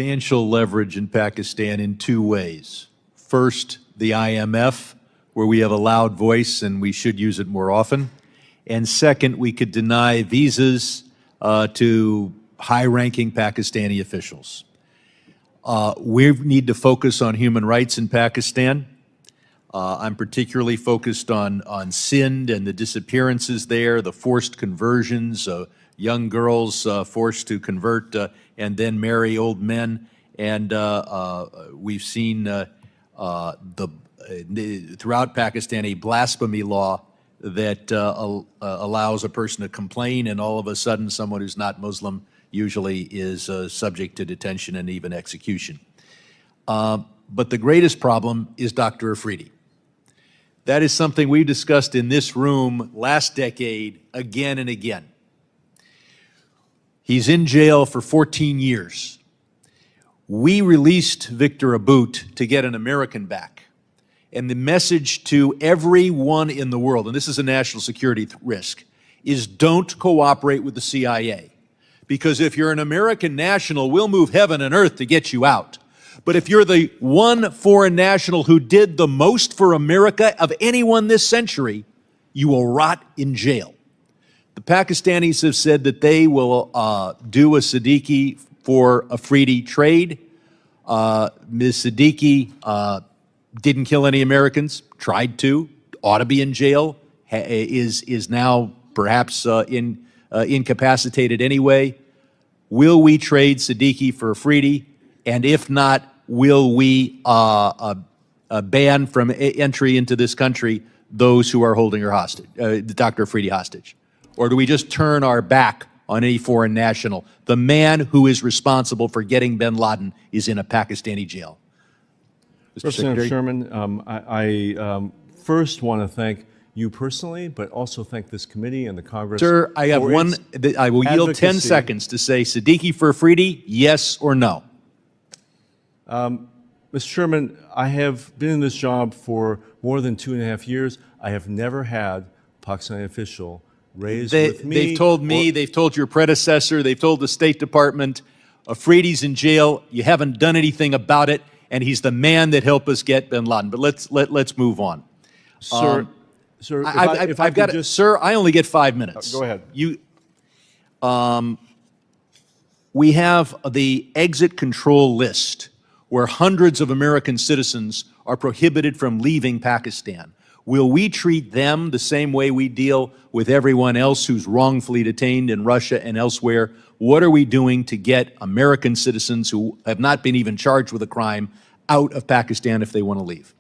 substantial leverage in Pakistan in two ways. First, the IMF, where we have a loud voice and we should use it more often. And second, we could deny visas to high-ranking Pakistani officials. We need to focus on human rights in Pakistan. I'm particularly focused on Sindh and the disappearances there, the forced conversions, young girls forced to convert and then marry old men. And we've seen throughout Pakistan a blasphemy law that allows a person to complain, and all of a sudden someone who's not Muslim usually is subject to detention and even execution. But the greatest problem is Dr. Afridi. That is something we discussed in this room last decade again and again. He's in jail for 14 years. We released Victor Aboud to get an American back. And the message to everyone in the world, and this is a national security risk, is don't cooperate with the CIA. Because if you're an American national, we'll move heaven and earth to get you out. But if you're the one foreign national who did the most for America of anyone this century, you will rot in jail. The Pakistanis have said that they will do a Siddiqui for Afridi trade. Ms. Siddiqui didn't kill any Americans, tried to, ought to be in jail, is now perhaps incapacitated anyway. Will we trade Siddiqui for Afridi? And if not, will we ban from entry into this country those who are holding her hostage, Dr. Afridi hostage? Or do we just turn our back on any foreign national? The man who is responsible for getting bin Laden is in a Pakistani jail. Representative Sherman, I first want to thank you personally, but also thank this committee and the Congress. Sir, I have one, I will yield 10 seconds to say Siddiqui for Afridi, yes or no? Mr. Sherman, I have been in this job for more than 2.5 years. I have never had a Pakistani official raise with me. They've told me, they've told your predecessor, they've told the State Department, Afridi's in jail, you haven't done anything about it, and he's the man that helped us get bin Laden. But let's move on. Sir, Sir, I only get 5 minutes. Go ahead. We have the exit control list where hundreds of American citizens are prohibited from leaving Pakistan. Will we treat them the same way we deal with everyone else who's wrongfully detained in Russia and elsewhere? What are we doing to get American citizens who have not been even charged with a crime out of Pakistan if they want to leave?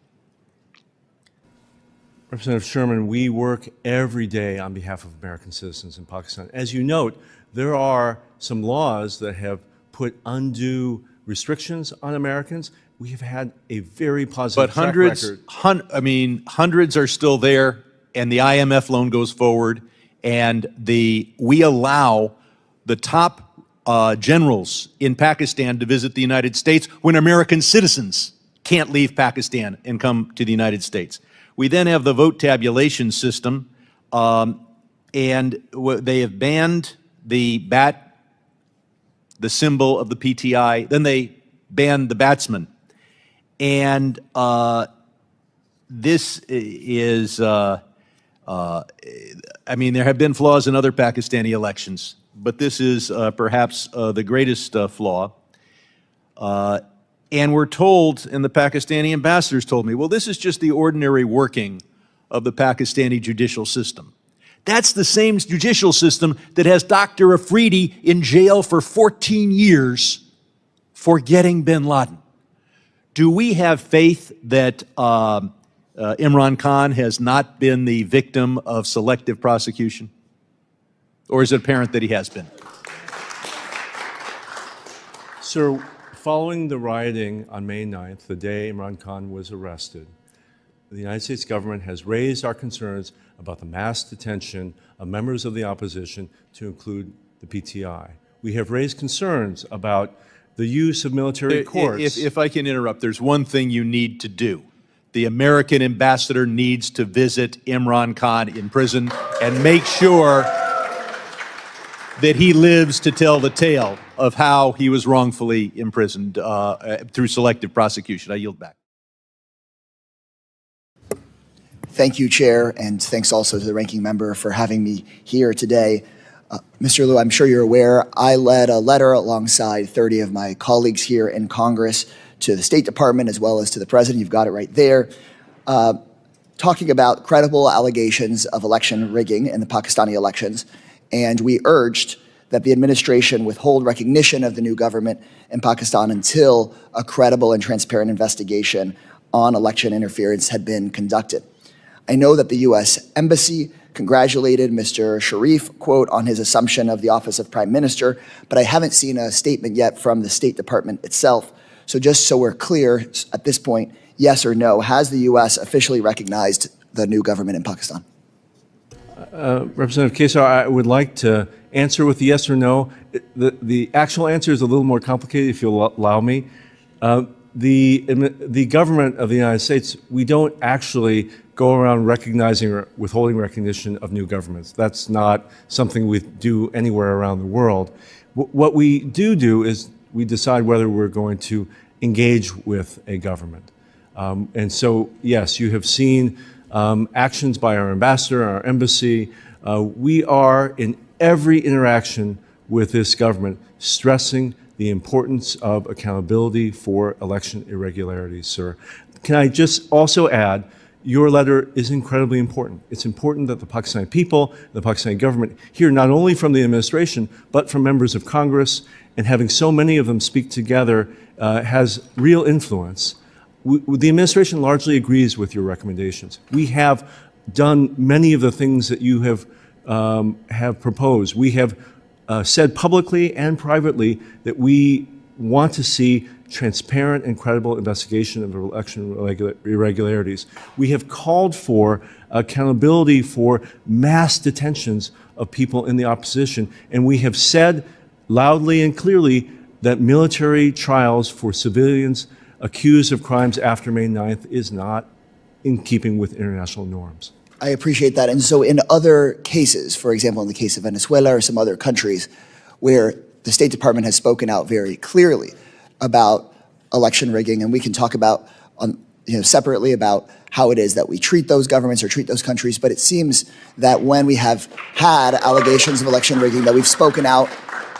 Representative Sherman, we work every day on behalf of American citizens in Pakistan. As you note, there are some laws that have put undue restrictions on Americans. We have had a very positive track record. But hundreds are still there, and the IMF loan goes forward, and we allow the top generals in Pakistan to visit the United States when American citizens can't leave Pakistan and come to the United States. We then have the vote tabulation system, and they have banned the bat, the symbol of the PTI. Then they banned the batsman. And this is, there have been flaws in other Pakistani elections, but this is perhaps the greatest flaw. And we're told, and the Pakistani ambassadors told me, well, this is just the ordinary working of the Pakistani judicial system. That's the same judicial system that has Dr. Afridi in jail for 14 years for getting bin Laden. Do we have faith that Imran Khan has not been the victim of selective prosecution? Or is it apparent that he has been? Sir, following the rioting on May 9th, the day Imran Khan was arrested, the United States government has raised our concerns about the mass detention of members of the opposition, to include the PTI. We have raised concerns about the use of military courts. If I can interrupt, there's one thing you need to do. The American ambassador needs to visit Imran Khan in prison and make sure that he lives to tell the tale of how he was wrongfully imprisoned through selective prosecution. I yield back. Thank you, Chair, and thanks also to the ranking member for having me here today. Mr. Liu, I'm sure you're aware, I led a letter alongside 30 of my colleagues here in Congress to the State Department as well as to the President. You've got it right there. Talking about credible allegations of election rigging in the Pakistani elections, and we urged that the administration withhold recognition of the new government in Pakistan until a credible and transparent investigation on election interference had been conducted. I know that the U.S. Embassy congratulated Mr. Sharif, quote, on his assumption of the office of Prime Minister, but I haven't seen a statement yet from the State Department itself. So just so we're clear at this point, yes or no, has the U.S. officially recognized the new government in Pakistan? Representative Kesar, I would like to answer with a yes or no. The actual answer is a little more complicated, if you'll allow me. The government of the United States, we don't actually go around recognizing or withholding recognition of new governments. That's not something we do anywhere around the world. What we do is we decide whether we're going to engage with a government. And so, yes, you have seen actions by our ambassador, our embassy. We are, in every interaction with this government, stressing the importance of accountability for election irregularities, sir. Can I just also add, your letter is incredibly important. It's important that the Pakistani people, the Pakistani government, hear not only from the administration, but from members of Congress, and having so many of them speak together has real influence. The administration largely agrees with your recommendations. We have done many of the things that you have proposed. We have said publicly and privately that we want to see transparent and credible investigation of election irregularities. We have called for accountability for mass detentions of people in the opposition, and we have said loudly and clearly that military trials for civilians accused of crimes after May 9th is not in keeping with international norms. I appreciate that. And so in other cases, for example, in the case of Venezuela or some other countries where the State Department has spoken out very clearly about election rigging, and we can talk about separately about how it is that we treat those governments or treat those countries, but it seems that when we have had allegations of election rigging, that we've spoken out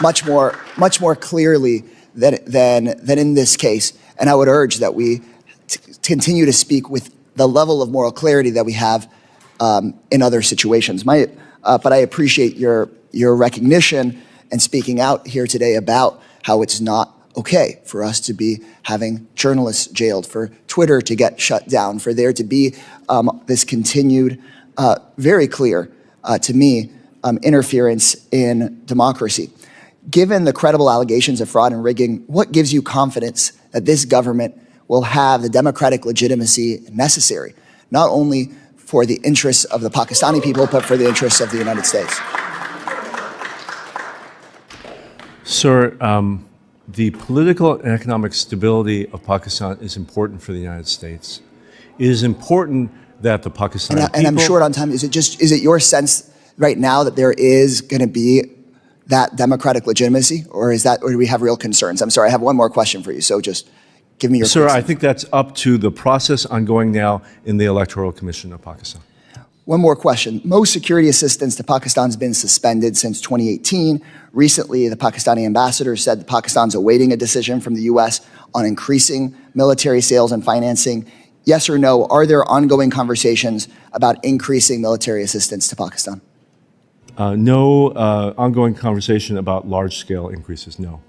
much more clearly than in this case. And I would urge that we continue to speak with the level of moral clarity that we have in other situations. But I appreciate your recognition and speaking out here today about how it's not okay for us to be having journalists jailed, for Twitter to get shut down, for there to be this continued, very clear to me, interference in democracy. Given the credible allegations of fraud and rigging, what gives you confidence that this government will have the democratic legitimacy necessary, not only for the interests of the Pakistani people, but for the interests of the United States? Sir, the political and economic stability of Pakistan is important for the United States. It is important that the Pakistani people... And I'm short on time. Is it your sense right now that there is going to be that democratic legitimacy, or do we have real concerns? I'm sorry, I have one more question for you, so just give me your... Sir, I think that's up to the process ongoing now in the Electoral Commission of Pakistan. One more question. Most security assistance to Pakistan has been suspended since 2018. Recently, the Pakistani ambassador said that Pakistan's awaiting a decision from the U.S. on increasing military sales and financing. Yes or no, are there ongoing conversations about increasing military assistance to Pakistan? No ongoing conversation about large-scale increases, no.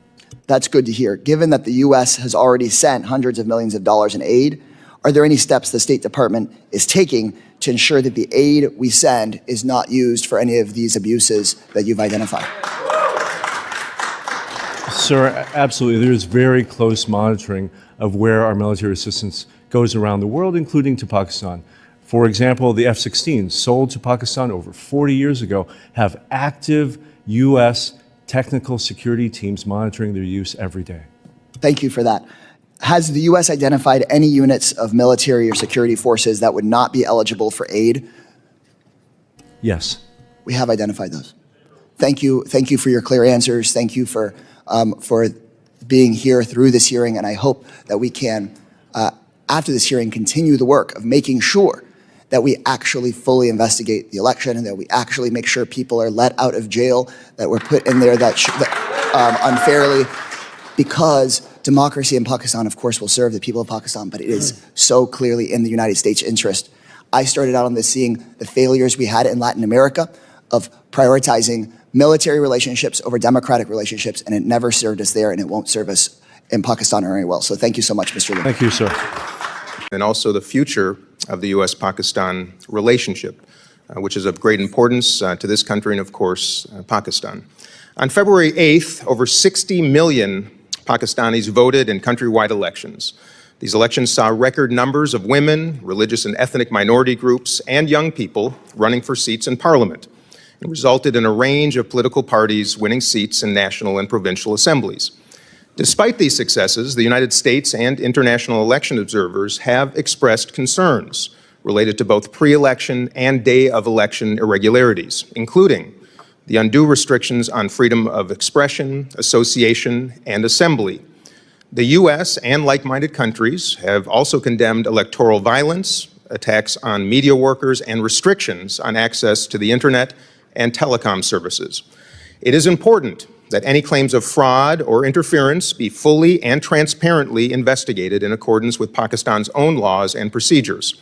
That's good to hear. Given that the U.S. has already sent hundreds of millions of dollars in aid, are there any steps the State Department is taking to ensure that the aid we send is not used for any of these abuses that you've identified? Sir, absolutely. There is very close monitoring of where our military assistance goes around the world, including to Pakistan. For example, the F-16s sold to Pakistan over 40 years ago have active U.S. technical security teams monitoring their use every day. Thank you for that. Has the U.S. identified any units of military or security forces that would not be eligible for aid? Yes. We have identified those. thank you for your clear answers. Thank you for being here through this hearing, and I hope that we can, after this hearing, continue the work of making sure that we actually fully investigate the election and that we actually make sure people are let out of jail that were put in there that unfairly, because democracy in Pakistan, of course, will serve the people of Pakistan, but it is so clearly in the United States' interest. I started out on this seeing the failures we had in Latin America of prioritizing military relationships over democratic relationships, and it never served us there, and it won't serve us in Pakistan very well. So thank you so much, Mr. Lee. Thank you, sir. And also the future of the U.S.-Pakistan relationship, which is of great importance to this country and, of course, Pakistan. On February 8th, over 60 million Pakistanis voted in countrywide elections. These elections saw record numbers of women, religious and ethnic minority groups, and young people running for seats in parliament, and resulted in a range of political parties winning seats in national and provincial assemblies. Despite these successes, the United States and international election observers have expressed concerns related to both pre-election and day of election irregularities, including the undue restrictions on freedom of expression, association, and assembly. The U.S. and like-minded countries have also condemned electoral violence, attacks on media workers, and restrictions on access to the internet and telecom services. It is important that any claims of fraud or interference be fully and transparently investigated in accordance with Pakistan's own laws and procedures.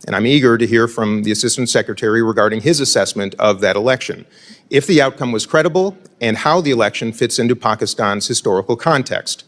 And I'm eager to hear from the Assistant Secretary regarding his assessment of that election, if the outcome was credible, and how the election fits into Pakistan's historical context.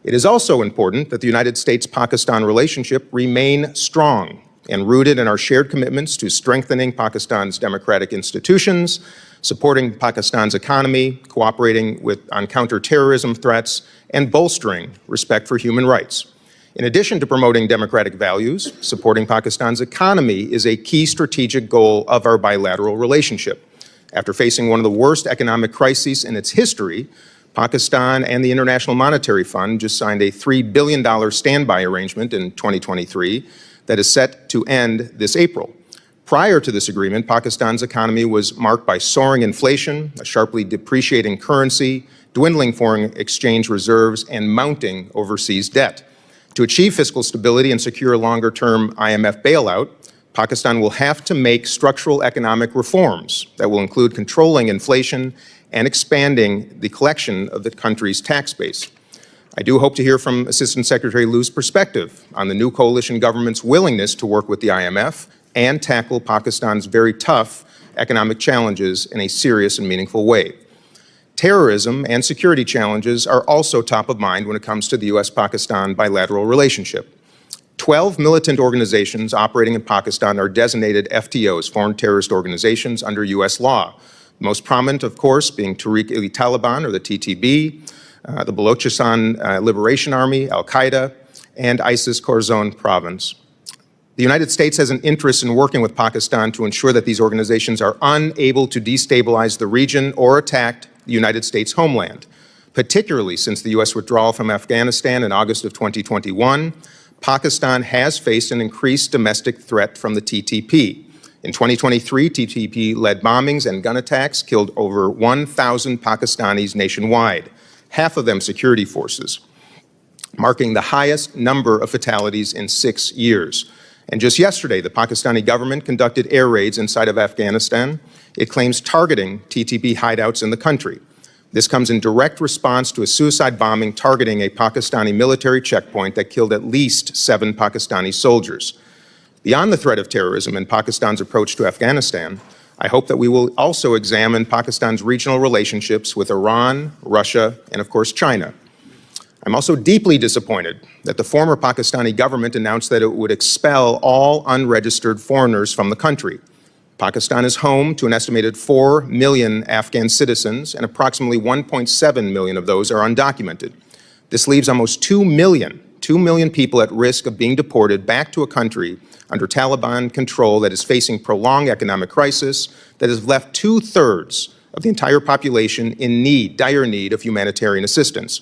It is also important that the United States-Pakistan relationship remain strong and rooted in our shared commitments to strengthening Pakistan's democratic institutions, supporting Pakistan's economy, cooperating on counterterrorism threats, and bolstering respect for human rights. In addition to promoting democratic values, supporting Pakistan's economy is a key strategic goal of our bilateral relationship. After facing one of the worst economic crises in its history, Pakistan and the International Monetary Fund just signed a $3 billion standby arrangement in 2023 that is set to end this April. Prior to this agreement, Pakistan's economy was marked by soaring inflation, a sharply depreciating currency, dwindling foreign exchange reserves, and mounting overseas debt. To achieve fiscal stability and secure a longer-term IMF bailout, Pakistan will have to make structural economic reforms that will include controlling inflation and expanding the collection of the country's tax base. I do hope to hear from Assistant Secretary Liu's perspective on the new coalition government's willingness to work with the IMF and tackle Pakistan's very tough economic challenges in a serious and meaningful way. Terrorism and security challenges are also top of mind when it comes to the U.S.-Pakistan bilateral relationship. 12 militant organizations operating in Pakistan are designated FTOs, foreign terrorist organizations, under U.S. law. The most prominent, of course, being Tehrik-e-Taliban, or the TTB, the Balochistan Liberation Army, Al-Qaeda, and ISIS Khorasan province. The United States has an interest in working with Pakistan to ensure that these organizations are unable to destabilize the region or attack the United States homeland, particularly since the U.S. withdrawal from Afghanistan in August of 2021. Pakistan has faced an increased domestic threat from the TTP. In 2023, TTP-led bombings and gun attacks killed over 1,000 Pakistanis nationwide, half of them security forces, marking the highest number of fatalities in 6 years. And just yesterday, the Pakistani government conducted air raids inside of Afghanistan. It claims targeting TTP hideouts in the country. This comes in direct response to a suicide bombing targeting a Pakistani military checkpoint that killed at least 7 Pakistani soldiers. Beyond the threat of terrorism and Pakistan's approach to Afghanistan, I hope that we will also examine Pakistan's regional relationships with Iran, Russia, and of course China. I'm also deeply disappointed that the former Pakistani government announced that it would expel all unregistered foreigners from the country. Pakistan is home to an estimated 4 million Afghan citizens, and approximately 1.7 million of those are undocumented. This leaves almost 2 million people at risk of being deported back to a country under Taliban control that is facing prolonged economic crisis, that has left 2/3 of the entire population in need, dire need of humanitarian assistance.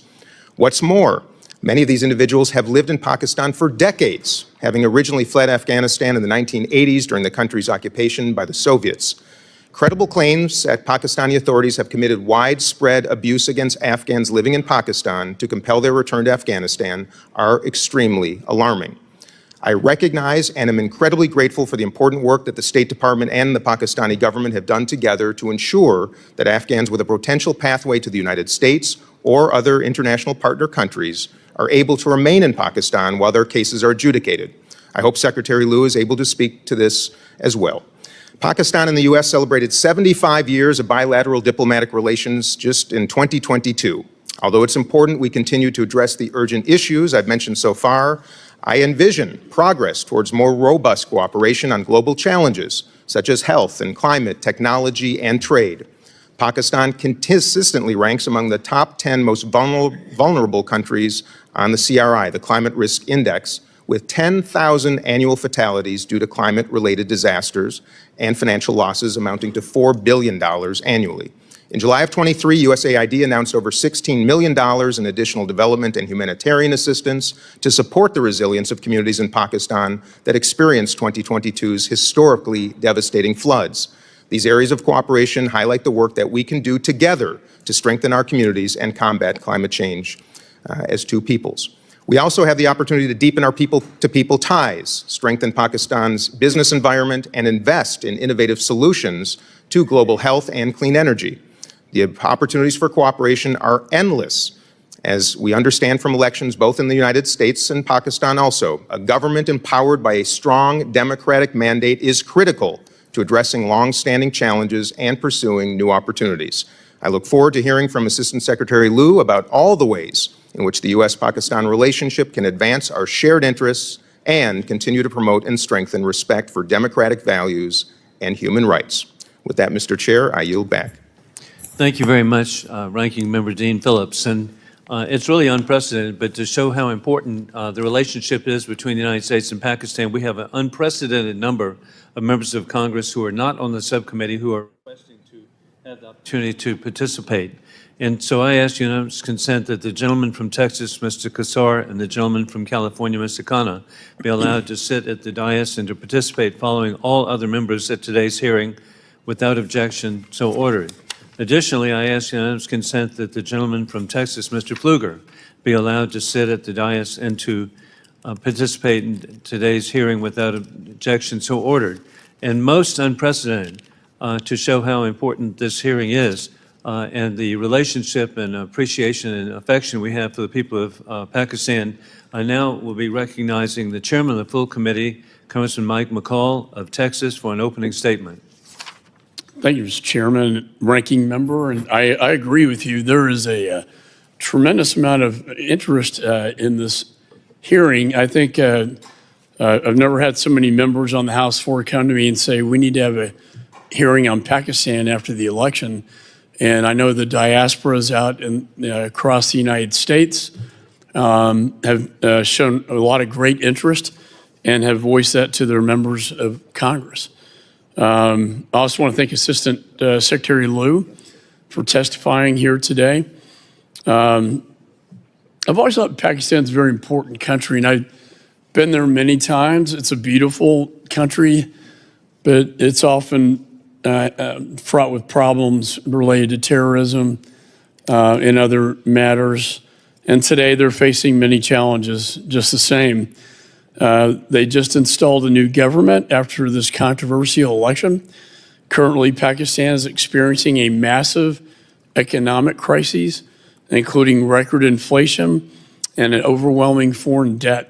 What's more, many of these individuals have lived in Pakistan for decades, having originally fled Afghanistan in the 1980s during the country's occupation by the Soviets. Credible claims that Pakistani authorities have committed widespread abuse against Afghans living in Pakistan to compel their return to Afghanistan are extremely alarming. I recognize and am incredibly grateful for the important work that the State Department and the Pakistani government have done together to ensure that Afghans with a potential pathway to the United States or other international partner countries are able to remain in Pakistan while their cases are adjudicated. I hope Secretary Liu is able to speak to this as well. Pakistan and the U.S. celebrated 75 years of bilateral diplomatic relations just in 2022. Although it's important we continue to address the urgent issues I've mentioned so far, I envision progress towards more robust cooperation on global challenges such as health and climate, technology, and trade. Pakistan consistently ranks among the top 10 most vulnerable countries on the CRI, the Climate Risk Index, with 10,000 annual fatalities due to climate-related disasters and financial losses amounting to $4 billion annually. In July of 23, USAID announced over $16 million in additional development and humanitarian assistance to support the resilience of communities in Pakistan that experienced 2022's historically devastating floods. These areas of cooperation highlight the work that we can do together to strengthen our communities and combat climate change as two peoples. We also have the opportunity to deepen our people-to-people ties, strengthen Pakistan's business environment, and invest in innovative solutions to global health and clean energy. The opportunities for cooperation are endless, as we understand from elections both in the United States and Pakistan also. A government empowered by a strong democratic mandate is critical to addressing long-standing challenges and pursuing new opportunities. I look forward to hearing from Assistant Secretary Liu about all the ways in which the U.S.-Pakistan relationship can advance our shared interests and continue to promote and strengthen respect for democratic values and human rights. With that, Mr. Chair, I yield back. Thank you very much, Ranking Member Dean Phillips. And it's really unprecedented, but to show how important the relationship is between the United States and Pakistan, we have an unprecedented number of members of Congress who are not on the subcommittee who are requesting to have the opportunity to participate. And so I ask unanimous consent that the gentleman from Texas, Mr. Kassar, and the gentleman from California, Mr. Khanna, be allowed to sit at the dais and to participate following all other members at today's hearing without objection, so ordered. Additionally, I ask unanimous consent that the gentleman from Texas, Mr. Pfluger, be allowed to sit at the dais and to participate in today's hearing without objection, so ordered. And most unprecedented, to show how important this hearing is, and the relationship and appreciation and affection we have for the people of Pakistan, I now will be recognizing the chairman of the full committee, Congressman Mike McCall of Texas, for an opening statement. Thank you, Mr. Chairman, Ranking Member, and I agree with you. There is a tremendous amount of interest in this hearing. I think I've never had so many members on the House floor come to me and say, we need to have a hearing on Pakistan after the election. And I know the diasporas out across the United States have shown a lot of great interest and have voiced that to their members of Congress. I also want to thank Assistant Secretary Liu for testifying here today. I've always thought Pakistan's a very important country, and I've been there many times. It's a beautiful country, but it's often fraught with problems related to terrorism and other matters. And today they're facing many challenges just the same. They just installed a new government after this controversial election. Currently, Pakistan is experiencing a massive economic crisis, including record inflation and an overwhelming foreign debt.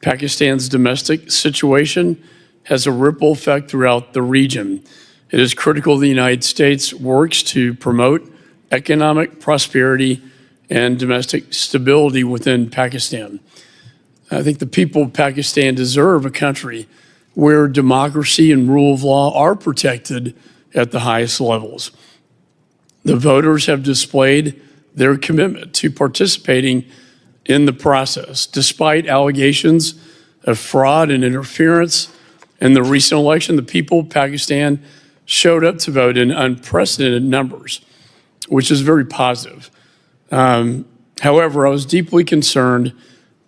Pakistan's domestic situation has a ripple effect throughout the region. It is critical the United States works to promote economic prosperity and domestic stability within Pakistan. I think the people of Pakistan deserve a country where democracy and rule of law are protected at the highest levels. The voters have displayed their commitment to participating in the process, despite allegations of fraud and interference. In the recent election, the people of Pakistan showed up to vote in unprecedented numbers, which is very positive. However, I was deeply concerned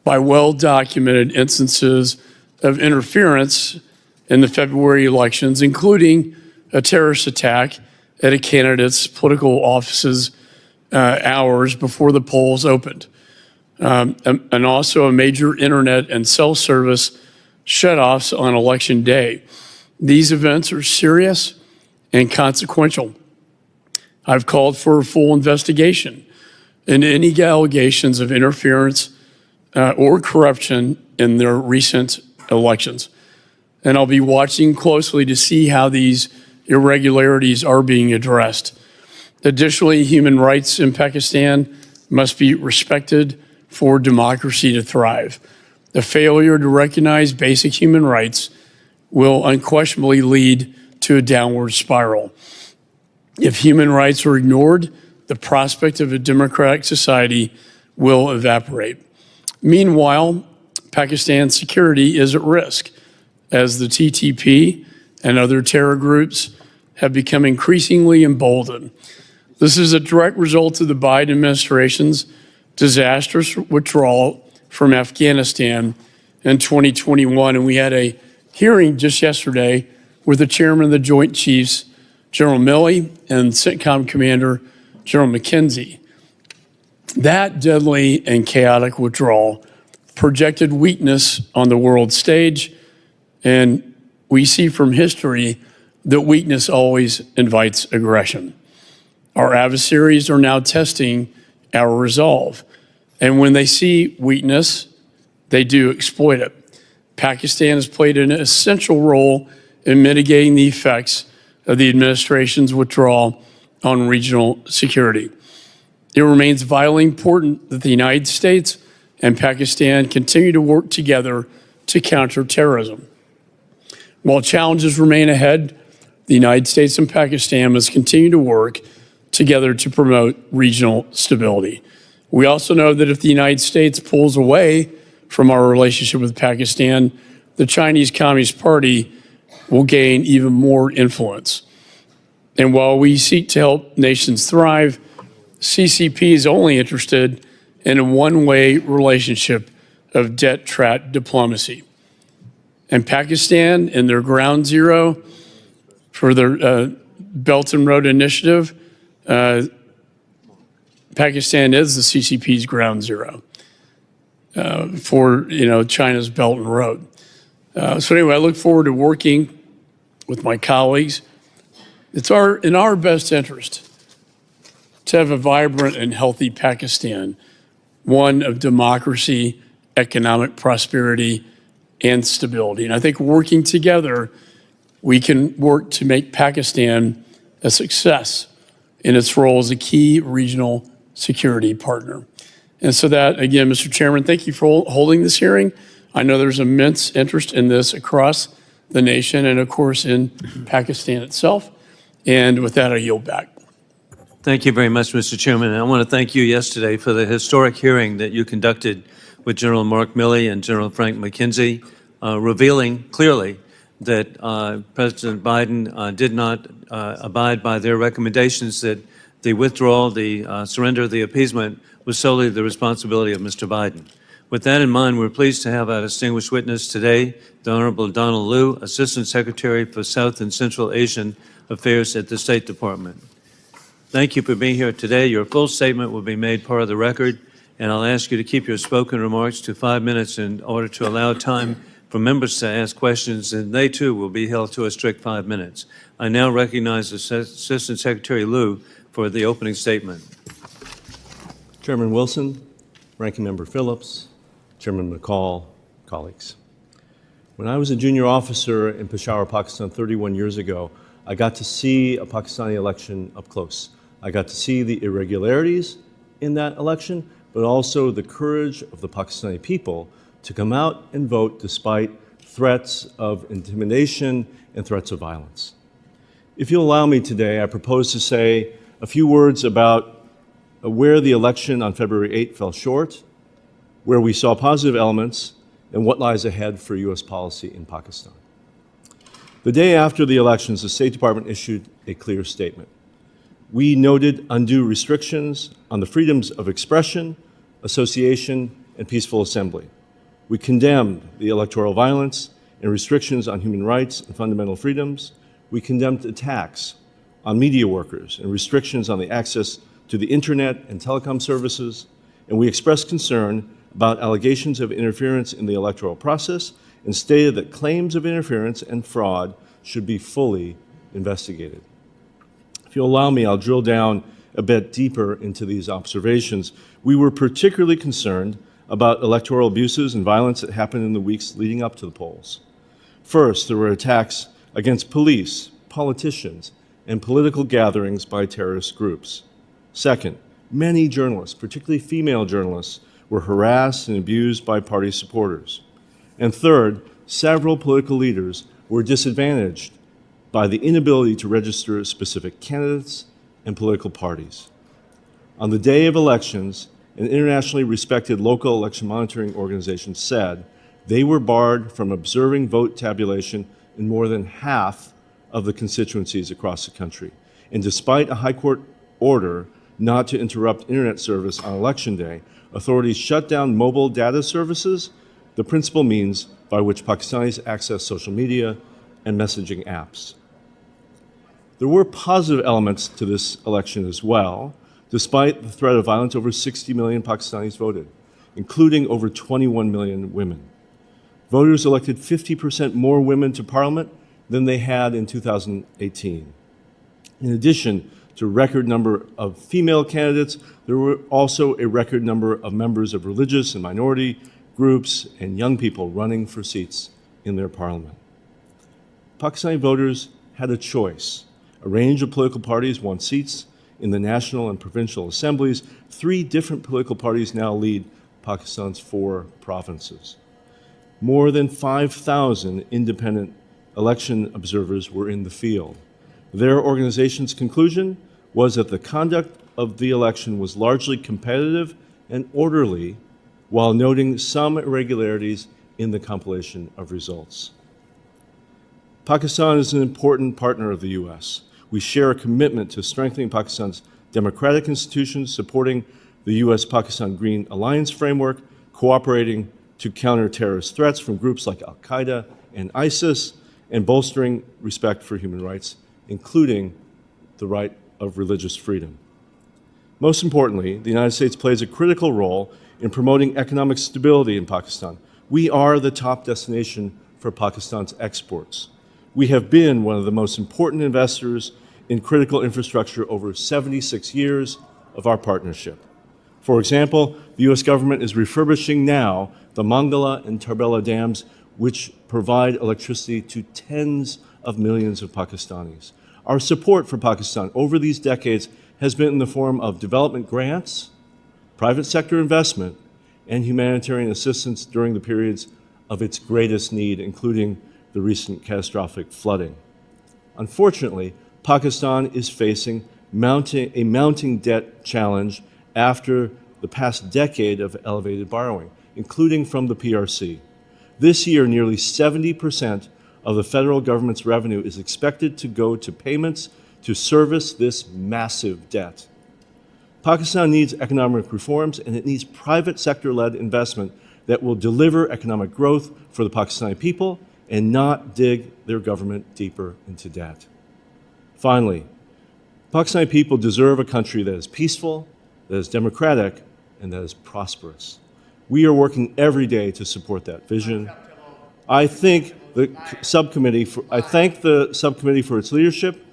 by well-documented instances of interference in the February elections, including a terrorist attack at a candidate's political offices hours before the polls opened, and also a major internet and cell service shutoffs on election day. These events are serious and consequential. I've called for a full investigation into any allegations of interference or corruption in their recent elections. And I'll be watching closely to see how these irregularities are being addressed. Additionally, human rights in Pakistan must be respected for democracy to thrive. The failure to recognize basic human rights will unquestionably lead to a downward spiral. If human rights are ignored, the prospect of a democratic society will evaporate. Meanwhile, Pakistan's security is at risk as the TTP and other terror groups have become increasingly emboldened. This is a direct result of the Biden administration's disastrous withdrawal from Afghanistan in 2021. And we had a hearing just yesterday with the chairman of the Joint Chiefs, General Milley, and CENTCOM Commander, General McKenzie. That deadly and chaotic withdrawal projected weakness on the world stage, and we see from history that weakness always invites aggression. Our adversaries are now testing our resolve, and when they see weakness, they do exploit it. Pakistan has played an essential role in mitigating the effects of the administration's withdrawal on regional security. It remains vitally important that the United States and Pakistan continue to work together to counter terrorism. While challenges remain ahead, the United States and Pakistan must continue to work together to promote regional stability. We also know that if the United States pulls away from our relationship with Pakistan, the Chinese Communist Party will gain even more influence. And while we seek to help nations thrive, CCP is only interested in a one-way relationship of debt trap diplomacy. And Pakistan, in their ground zero for their Belt and Road Initiative, Pakistan is the CCP's ground zero for China's Belt and Road. So anyway, I look forward to working with my colleagues. It's in our best interest to have a vibrant and healthy Pakistan, one of democracy, economic prosperity, and stability. And I think working together, we can work to make Pakistan a success in its role as a key regional security partner. And so that, again, Mr. Chairman, thank you for holding this hearing. I know there's immense interest in this across the nation and, of course, in Pakistan itself. And with that, I yield back. Thank you very much, Mr. Chairman. And I want to thank you yesterday for the historic hearing that you conducted with General Mark Milley and General Frank McKenzie, revealing clearly that President Biden did not abide by their recommendations, that the withdrawal, the surrender, the appeasement was solely the responsibility of Mr. Biden. With that in mind, we're pleased to have our distinguished witness today, the Honorable Donald Lu, Assistant Secretary for South and Central Asian Affairs at the State Department. Thank you for being here today. Your full statement will be made part of the record, and I'll ask you to keep your spoken remarks to 5 minutes in order to allow time for members to ask questions, and they too will be held to a strict 5 minutes. I now recognize Assistant Secretary Lu for the opening statement. Chairman Wilson, Ranking Member Phillips, Chairman McCall, colleagues. When I was a junior officer in Peshawar, Pakistan 31 years ago, I got to see a Pakistani election up close. I got to see the irregularities in that election, but also the courage of the Pakistani people to come out and vote despite threats of intimidation and threats of violence. If you'll allow me today, I propose to say a few words about where the election on February 8th fell short, where we saw positive elements, and what lies ahead for U.S. policy in Pakistan. The day after the elections, the State Department issued a clear statement. We noted undue restrictions on the freedoms of expression, association, and peaceful assembly. We condemned the electoral violence and restrictions on human rights and fundamental freedoms. we condemned attacks on media workers and restrictions on the access to the internet and telecom services, and we expressed concern about allegations of interference in the electoral process and stated that claims of interference and fraud should be fully investigated. If you'll allow me, I'll drill down a bit deeper into these observations. We were particularly concerned about electoral abuses and violence that happened in the weeks leading up to the polls. First, there were attacks against police, politicians, and political gatherings by terrorist groups. Second, many journalists, particularly female journalists, were harassed and abused by party supporters. And third, several political leaders were disadvantaged by the inability to register specific candidates and political parties. On the day of elections, an internationally respected local election monitoring organization said they were barred from observing vote tabulation in more than half of the constituencies across the country. And despite a high court order not to interrupt internet service on election day, authorities shut down mobile data services, the principal means by which Pakistanis access social media and messaging apps. There were positive elements to this election as well. Despite the threat of violence, over 60 million Pakistanis voted, including over 21 million women. Voters elected 50% more women to parliament than they had in 2018. In addition to a record number of female candidates, there were also a record number of members of religious and minority groups and young people running for seats in their parliament. Pakistani voters had a choice. A range of political parties won seats in the national and provincial assemblies. 3 different political parties now lead Pakistan's 4 provinces. More than 5,000 independent election observers were in the field. Their organization's conclusion was that the conduct of the election was largely competitive and orderly, while noting some irregularities in the compilation of results. Pakistan is an important partner of the U.S. We share a commitment to strengthening Pakistan's democratic institutions, supporting the U.S.-Pakistan Green Alliance framework, cooperating to counter terrorist threats from groups like Al-Qaeda and ISIS, and bolstering respect for human rights, including the right of religious freedom. Most importantly, the United States plays a critical role in promoting economic stability in Pakistan. We are the top destination for Pakistan's exports. We have been one of the most important investors in critical infrastructure over 76 years of our partnership. For example, the U.S. government is refurbishing now the Mangala and Tarbela dams, which provide electricity to tens of millions of Pakistanis. Our support for Pakistan over these decades has been in the form of development grants, private sector investment, and humanitarian assistance during the periods of its greatest need, including the recent catastrophic flooding. Unfortunately, Pakistan is facing a mounting debt challenge after the past decade of elevated borrowing, including from the PRC. This year, nearly 70% of the federal government's revenue is expected to go to payments to service this massive debt. Pakistan needs economic reforms, and it needs private sector-led investment that will deliver economic growth for the Pakistani people and not dig their government deeper into debt. Finally, Pakistani people deserve a country that is peaceful, that is democratic, and that is prosperous. We are working every day to support that vision. I thank the subcommittee for its leadership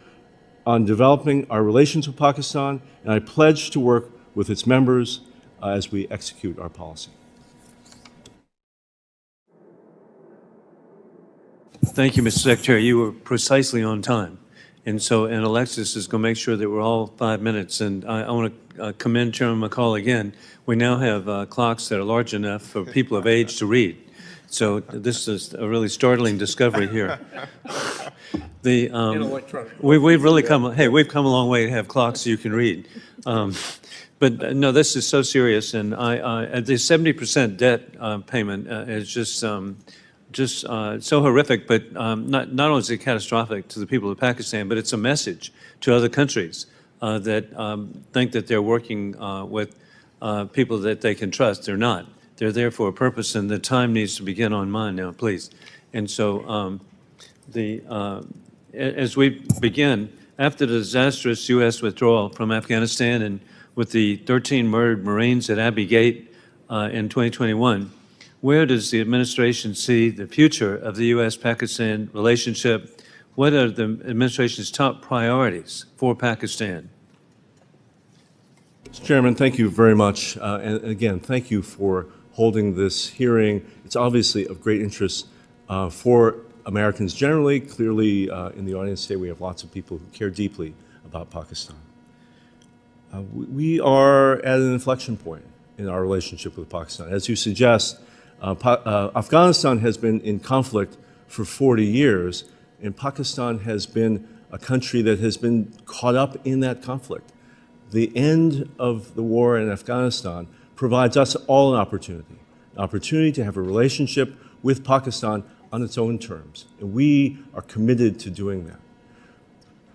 on developing our relations with Pakistan, and I pledge to work with its members as we execute our policy. Thank you, Mr. Secretary. You were precisely on time. And Alexis is going to make sure that we're all 5 minutes. And I want to commend Chairman McCall again. We now have clocks that are large enough for people of age to read. So this is a really startling discovery here. We've really come a long way to have clocks so you can read. But no, this is so serious. And the 70% debt payment is just so horrific, but not only is it catastrophic to the people of Pakistan, but it's a message to other countries that think that they're working with people that they can trust. They're not. They're there for a purpose, and the time needs to begin on mine now, please. And so as we begin, after the disastrous U.S. withdrawal from Afghanistan and with the 13 murdered Marines at Abbey Gate in 2021, where does the administration see the future of the U.S.-Pakistan relationship? What are the administration's top priorities for Pakistan? Mr. Chairman, thank you very much. And again, thank you for holding this hearing. It's obviously of great interest for Americans generally. Clearly, in the audience today, we have lots of people who care deeply about Pakistan. We are at an inflection point in our relationship with Pakistan. As you suggest, Afghanistan has been in conflict for 40 years, and Pakistan has been a country that has been caught up in that conflict. The end of the war in Afghanistan provides us all an opportunity to have a relationship with Pakistan on its own terms, and we are committed to doing that.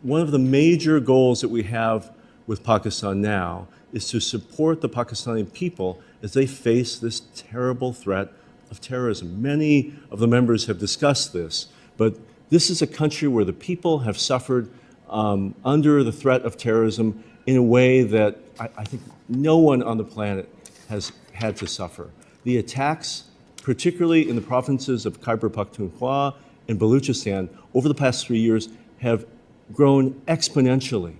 One of the major goals that we have with Pakistan now is to support the Pakistani people as they face this terrible threat of terrorism. Many of the members have discussed this, but this is a country where the people have suffered under the threat of terrorism in a way that I think no one on the planet has had to suffer. The attacks, particularly in the provinces of Khyber Pakhtunkhwa and Baluchistan, over the past 3 years have grown exponentially.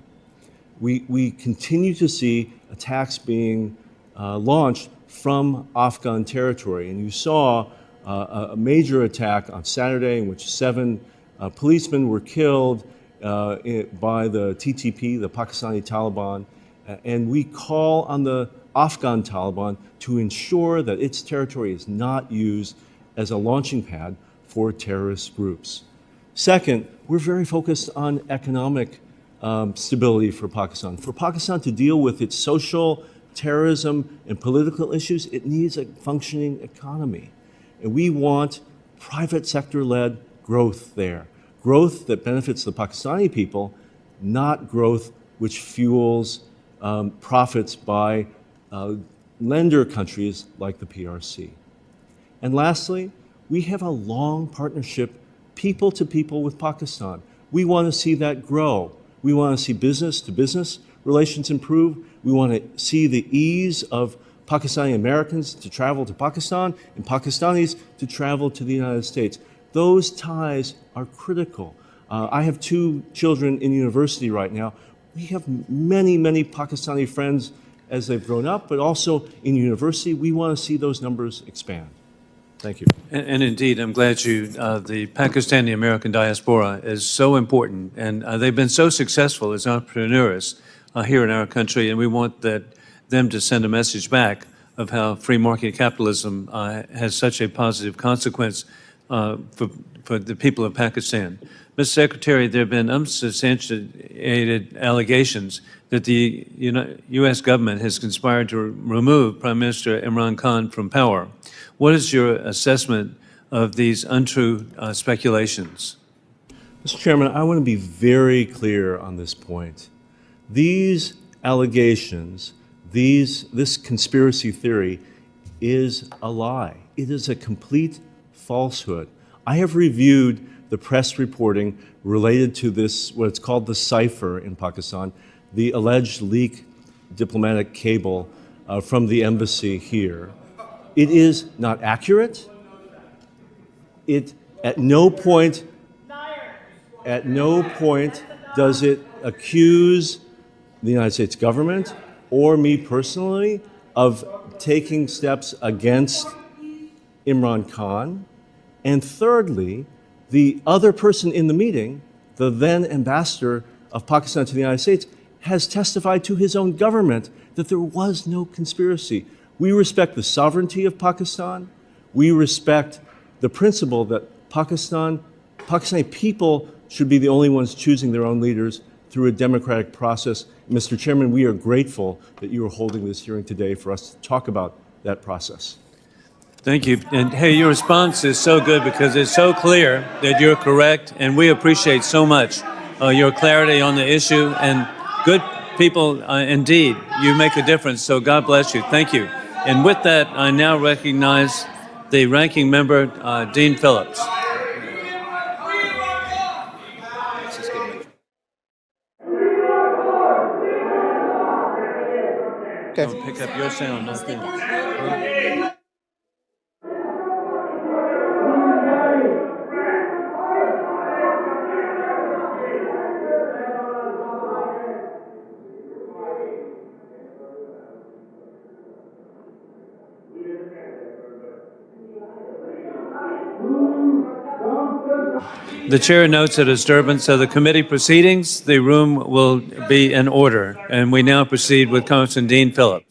We continue to see attacks being launched from Afghan territory. And you saw a major attack on Saturday in which 7 policemen were killed by the TTP, the Pakistani Taliban. And we call on the Afghan Taliban to ensure that its territory is not used as a launching pad for terrorist groups. Second, we're very focused on economic stability for Pakistan. For Pakistan to deal with its social, terrorism, and political issues, it needs a functioning economy. And we want private sector-led growth there. Growth that benefits the Pakistani people, not growth which fuels profits by lender countries like the PRC. And lastly, we have a long partnership, people to people, with Pakistan. We want to see that grow. We want to see business-to-business relations improve. We want to see the ease of Pakistani Americans to travel to Pakistan and Pakistanis to travel to the United States. Those ties are critical. I have 2 children in university right now. We have many, many Pakistani friends as they've grown up, but also in university. We want to see those numbers expand. Thank you. And indeed, I'm glad the Pakistani American diaspora is so important, and they've been so successful as entrepreneurs here in our country, and we want them to send a message back of how free market capitalism has such a positive consequence for the people of Pakistan. Mr. Secretary, there have been unsubstantiated allegations that the U.S. government has conspired to remove Prime Minister Imran Khan from power. What is your assessment of these untrue speculations? Mr. Chairman, I want to be very clear on this point. These allegations, this conspiracy theory is a lie. It is a complete falsehood. I have reviewed the press reporting related to this, what's called the cipher in Pakistan, the alleged leaked diplomatic cable from the embassy here. It is not accurate. It at no point does it accuse the United States government or me personally of taking steps against Imran Khan. And thirdly, the other person in the meeting, the then ambassador of Pakistan to the United States, has testified to his own government that there was no conspiracy. We respect the sovereignty of Pakistan. We respect the principle that Pakistani people should be the only ones choosing their own leaders through a democratic process. Mr. Chairman, we are grateful that you are holding this hearing today for us to talk about that process. Thank you. And hey, your response is so good because it's so clear that you're correct, and we appreciate so much your clarity on the issue. And good people, indeed, you make a difference. So God bless you. Thank you. And with that, I now recognize the ranking member, Dean Phillips. pick up your sound, not them. The chair notes a disturbance of the committee proceedings. The room will be in order. And we now proceed with Congressman Dean Phillips.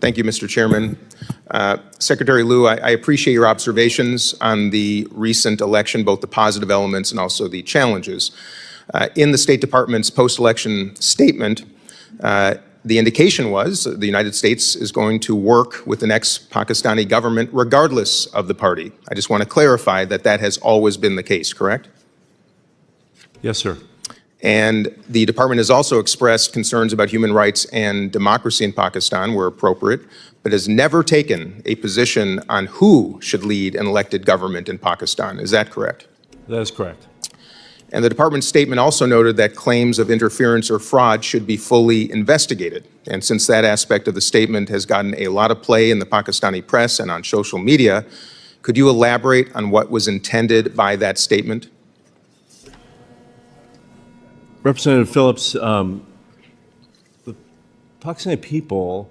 Thank you, Mr. Chairman. Secretary Liu, I appreciate your observations on the recent election, both the positive elements and also the challenges. In the State Department's post-election statement, the indication was the United States is going to work with the next Pakistani government regardless of the party. I just want to clarify that that has always been the case, correct? Yes, sir. And the department has also expressed concerns about human rights and democracy in Pakistan where appropriate, but has never taken a position on who should lead an elected government in Pakistan. Is that correct? That is correct. And the department's statement also noted that claims of interference or fraud should be fully investigated. And since that aspect of the statement has gotten a lot of play in the Pakistani press and on social media, could you elaborate on what was intended by that statement? Representative Phillips, the Pakistani people,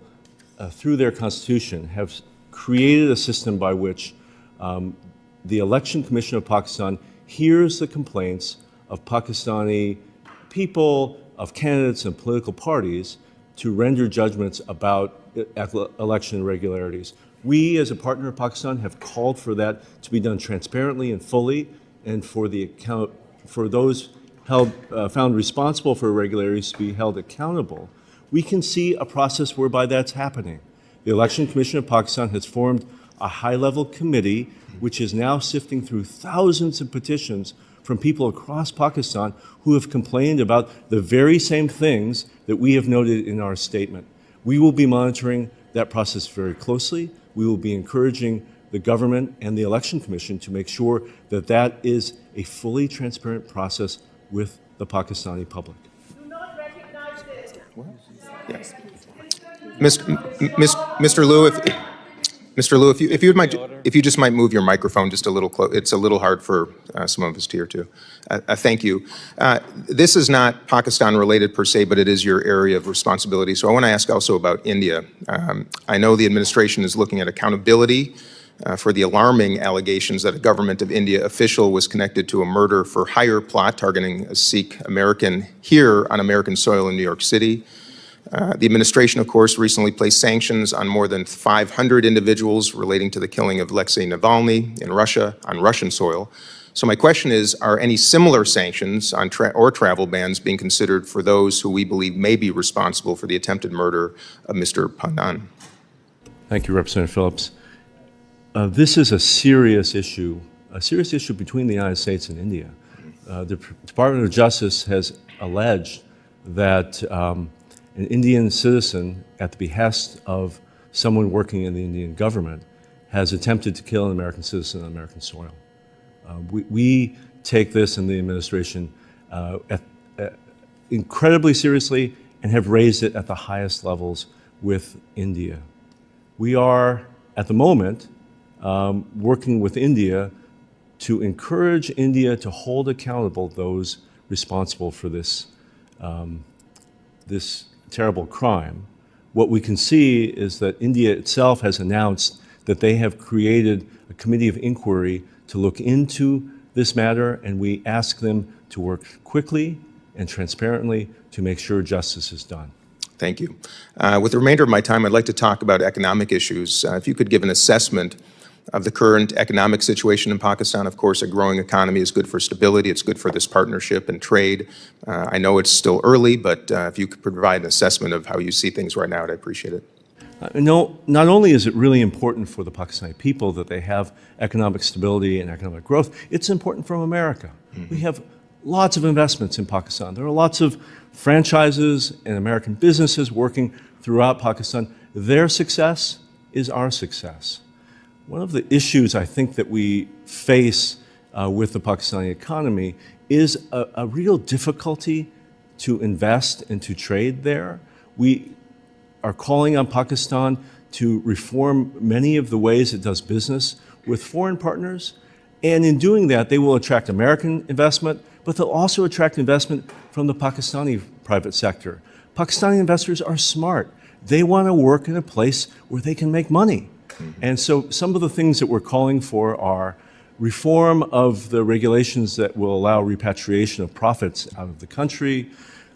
through their constitution, have created a system by which the Election Commission of Pakistan hears the complaints of Pakistani people, of candidates and political parties to render judgments about election irregularities. We, as a partner of Pakistan, have called for that to be done transparently and fully, and for those found responsible for irregularities to be held accountable. We can see a process whereby that's happening. The Election Commission of Pakistan has formed a high-level committee which is now sifting through thousands of petitions from people across Pakistan who have complained about the very same things that we have noted in our statement. We will be monitoring that process very closely. We will be encouraging the government and the Election Commission to make sure that that is a fully transparent process with the Pakistani public. Do not recognize this. Yes. Mr. Liu, if you just might move your microphone just a little close. It's a little hard for some of us to hear too. Thank you. This is not Pakistan related per se, but it is your area of responsibility. So I want to ask also about India. I know the administration is looking at accountability for the alarming allegations that a government of India official was connected to a murder for hire plot targeting a Sikh American here on American soil in New York City. The administration, of course, recently placed sanctions on more than 500 individuals relating to the killing of Alexei Navalny in Russia on Russian soil. So my question is, are any similar sanctions on or travel bans being considered for those who we believe may be responsible for the attempted murder of Mr. Pandan? Thank you, Representative Phillips. This is a serious issue between the United States and India. The Department of Justice has alleged that an Indian citizen, at the behest of someone working in the Indian government, has attempted to kill an American citizen on American soil. We take this in the administration incredibly seriously and have raised it at the highest levels with India. We are, at the moment, working with India to encourage India to hold accountable those responsible for this terrible crime. What we can see is that India itself has announced that they have created a committee of inquiry to look into this matter, and we ask them to work quickly and transparently to make sure justice is done. Thank you. With the remainder of my time, I'd like to talk about economic issues. If you could give an assessment of the current economic situation in Pakistan. Of course, a growing economy is good for stability. It's good for this partnership and trade. I know it's still early, but if you could provide an assessment of how you see things right now, I'd appreciate it. No, not only is it really important for the Pakistani people that they have economic stability and economic growth, it's important from America. Mm-hmm. We have lots of investments in Pakistan. There are lots of franchises and American businesses working throughout Pakistan. Their success is our success. One of the issues I think that we face with the Pakistani economy is a real difficulty to invest and to trade there. are calling on Pakistan to reform many of the ways it does business with foreign partners. And in doing that, they will attract American investment, but they'll also attract investment from the Pakistani private sector. Pakistani investors are smart. They want to work in a place where they can make money. And so some of the things that we're calling for are reform of the regulations that will allow repatriation of profits out of the country,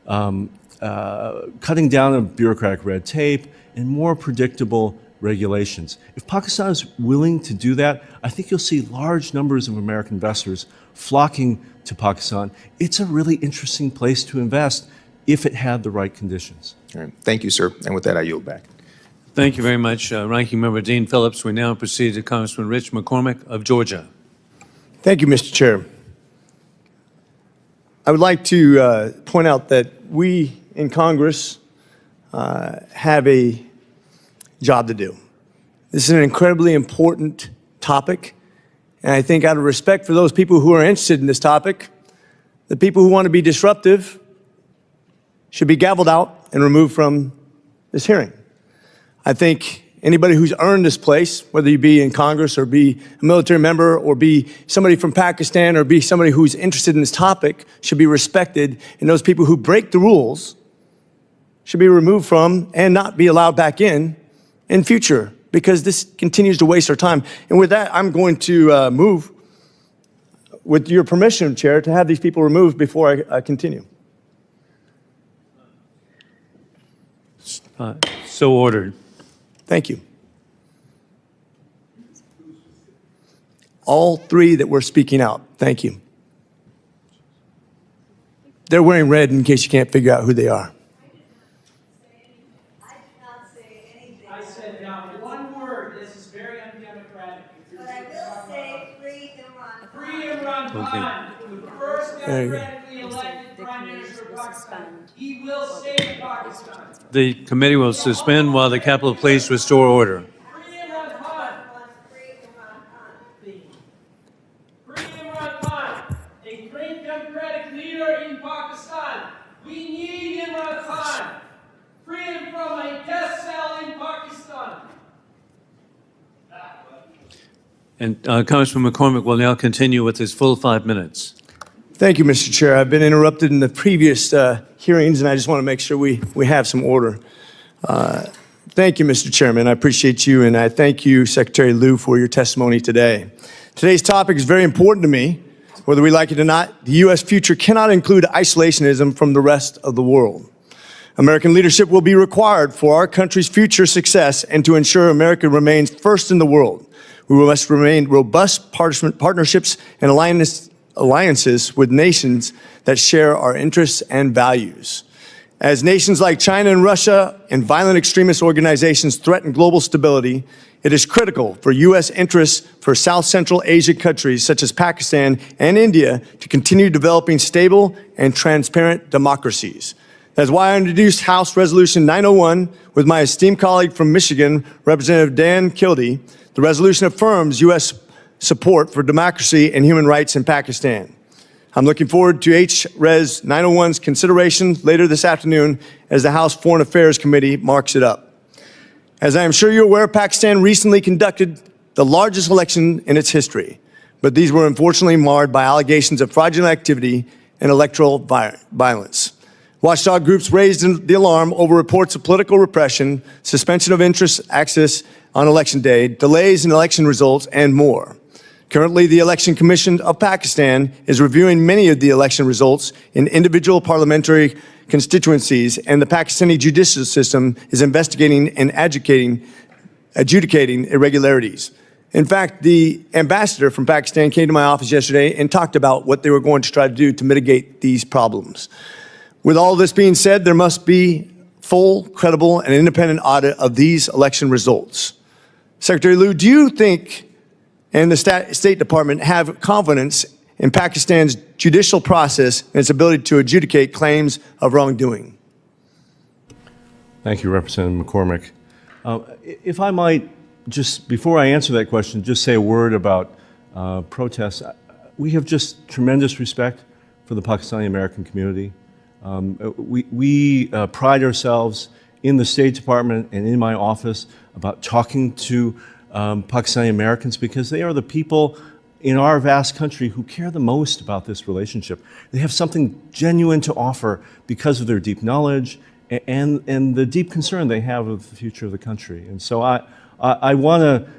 cutting down on bureaucratic red tape, and more predictable regulations. If Pakistan is willing to do that, I think you'll see large numbers of American investors flocking to Pakistan. It's a really interesting place to invest if it had the right conditions. All right. Thank you, sir. And with that, I yield back. Thank you very much, Ranking Member Dean Phillips. We now proceed to Congressman Rich McCormick of Georgia. Thank you, Mr. Chair. I would like to point out that we in Congress have a job to do. This is an incredibly important topic, and I think out of respect for those people who are interested in this topic, the people who want to be disruptive should be gavelled out and removed from this hearing. I think anybody who's earned this place, whether you be in Congress or be a military member or be somebody from Pakistan or be somebody who's interested in this topic, should be respected, and those people who break the rules should be removed from and not be allowed back in future, because this continues to waste our time. And with that, I'm going to move, with your permission, Chair, to have these people removed before I continue. So ordered. Thank you. All three that were speaking out, thank you. They're wearing red in case you can't figure out who they are. I said not one word. This is very undemocratic. But I will say free Imran Khan. Free Imran Khan, the first There you go. democratically elected Prime Minister of Pakistan. He will save Pakistan. The committee will suspend while the Capitol Police restore order. Free Imran Khan. Free Imran Khan. Free Imran Khan, a great democratic leader in Pakistan. We need Imran Khan. Free him from a death cell in Pakistan. And Congressman McCormick will now continue with his full 5 minutes. Thank you, Mr. Chair. I've been interrupted in the previous hearings, and I just want to make sure we have some order. Thank you, Mr. Chairman. I appreciate you, and I thank you, Secretary Liu, for your testimony today. Today's topic is very important to me. Whether we like it or not, the U.S. future cannot include isolationism from the rest of the world. American leadership will be required for our country's future success and to ensure America remains first in the world. We must remain robust partnerships and alliances with nations that share our interests and values. As nations like China and Russia and violent extremist organizations threaten global stability, it is critical for U.S. interests for South Central Asian countries such as Pakistan and India to continue developing stable and transparent democracies. That's why I introduced House Resolution 901 with my esteemed colleague from Michigan, Representative Dan Kildee. The resolution affirms U.S. support for democracy and human rights in Pakistan. I'm looking forward to H-Res 901's consideration later this afternoon as the House Foreign Affairs Committee marks it up. As I am sure you're aware, Pakistan recently conducted the largest election in its history, but these were unfortunately marred by allegations of fraudulent activity and electoral violence. Watchdog groups raised the alarm over reports of political repression, suspension of interest access on election day, delays in election results, and more. Currently, the Election Commission of Pakistan is reviewing many of the election results in individual parliamentary constituencies, and the Pakistani judicial system is investigating and adjudicating irregularities. In fact, the ambassador from Pakistan came to my office yesterday and talked about what they were going to try to do to mitigate these problems. With all this being said, there must be full, credible, and independent audit of these election results. Secretary Liu, do you think and the State Department have confidence in Pakistan's judicial process and its ability to adjudicate claims of wrongdoing? Thank you, Representative McCormick. If I might, just before I answer that question, just say a word about protests. We have just tremendous respect for the Pakistani American community. We pride ourselves in the State Department and in my office about talking to Pakistani Americans, because they are the people in our vast country who care the most about this relationship. They have something genuine to offer because of their deep knowledge and the deep concern they have of the future of the country. And so I want to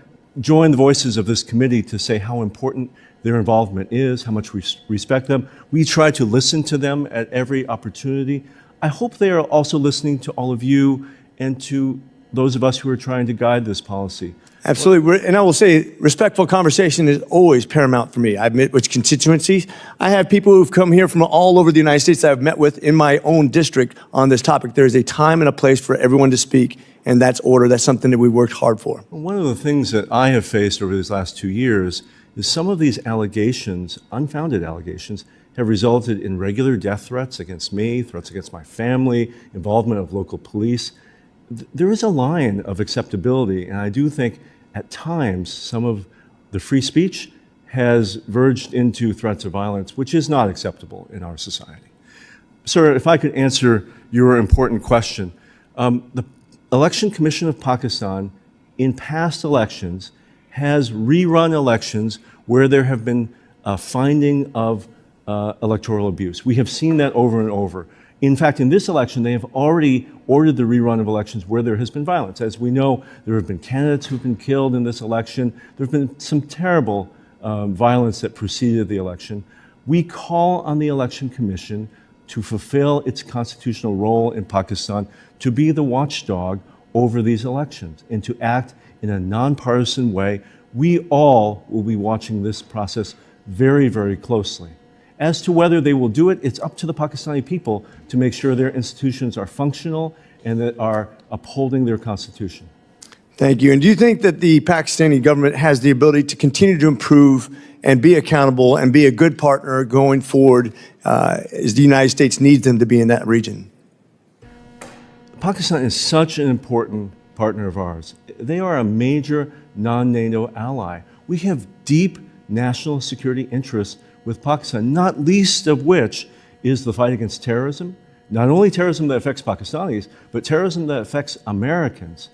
join the voices of this committee to say how important their involvement is, how much we respect them. We try to listen to them at every opportunity. I hope they are also listening to all of you and to those of us who are trying to guide this policy. Absolutely. And I will say, respectful conversation is always paramount for me. I've met with constituencies. I have people who've come here from all over the United States that I've met with in my own district on this topic. There is a time and a place for everyone to speak, and that's order. That's something that we worked hard for. One of the things that I have faced over these last 2 years is some of these allegations, unfounded allegations, have resulted in regular death threats against me, threats against my family, involvement of local police. There is a line of acceptability, and I do think at times some of the free speech has verged into threats of violence, which is not acceptable in our society. Sir, if I could answer your important question. The Election Commission of Pakistan in past elections has rerun elections where there have been a finding of electoral abuse. We have seen that over and over. In fact, in this election, they have already ordered the rerun of elections where there has been violence. As we know, there have been candidates who've been killed in this election. There have been some terrible violence that preceded the election. We call on the Election Commission to fulfill its constitutional role in Pakistan, to be the watchdog over these elections and to act in a nonpartisan way. We all will be watching this process very, very closely. As to whether they will do it, it's up to the Pakistani people to make sure their institutions are functional and that are upholding their constitution. Thank you. And do you think that the Pakistani government has the ability to continue to improve and be accountable and be a good partner going forward as the United States needs them to be in that region? Pakistan is such an important partner of ours. They are a major non-NATO ally. We have deep national security interests with Pakistan, not least of which is the fight against terrorism, not only terrorism that affects Pakistanis, but terrorism that affects Americans.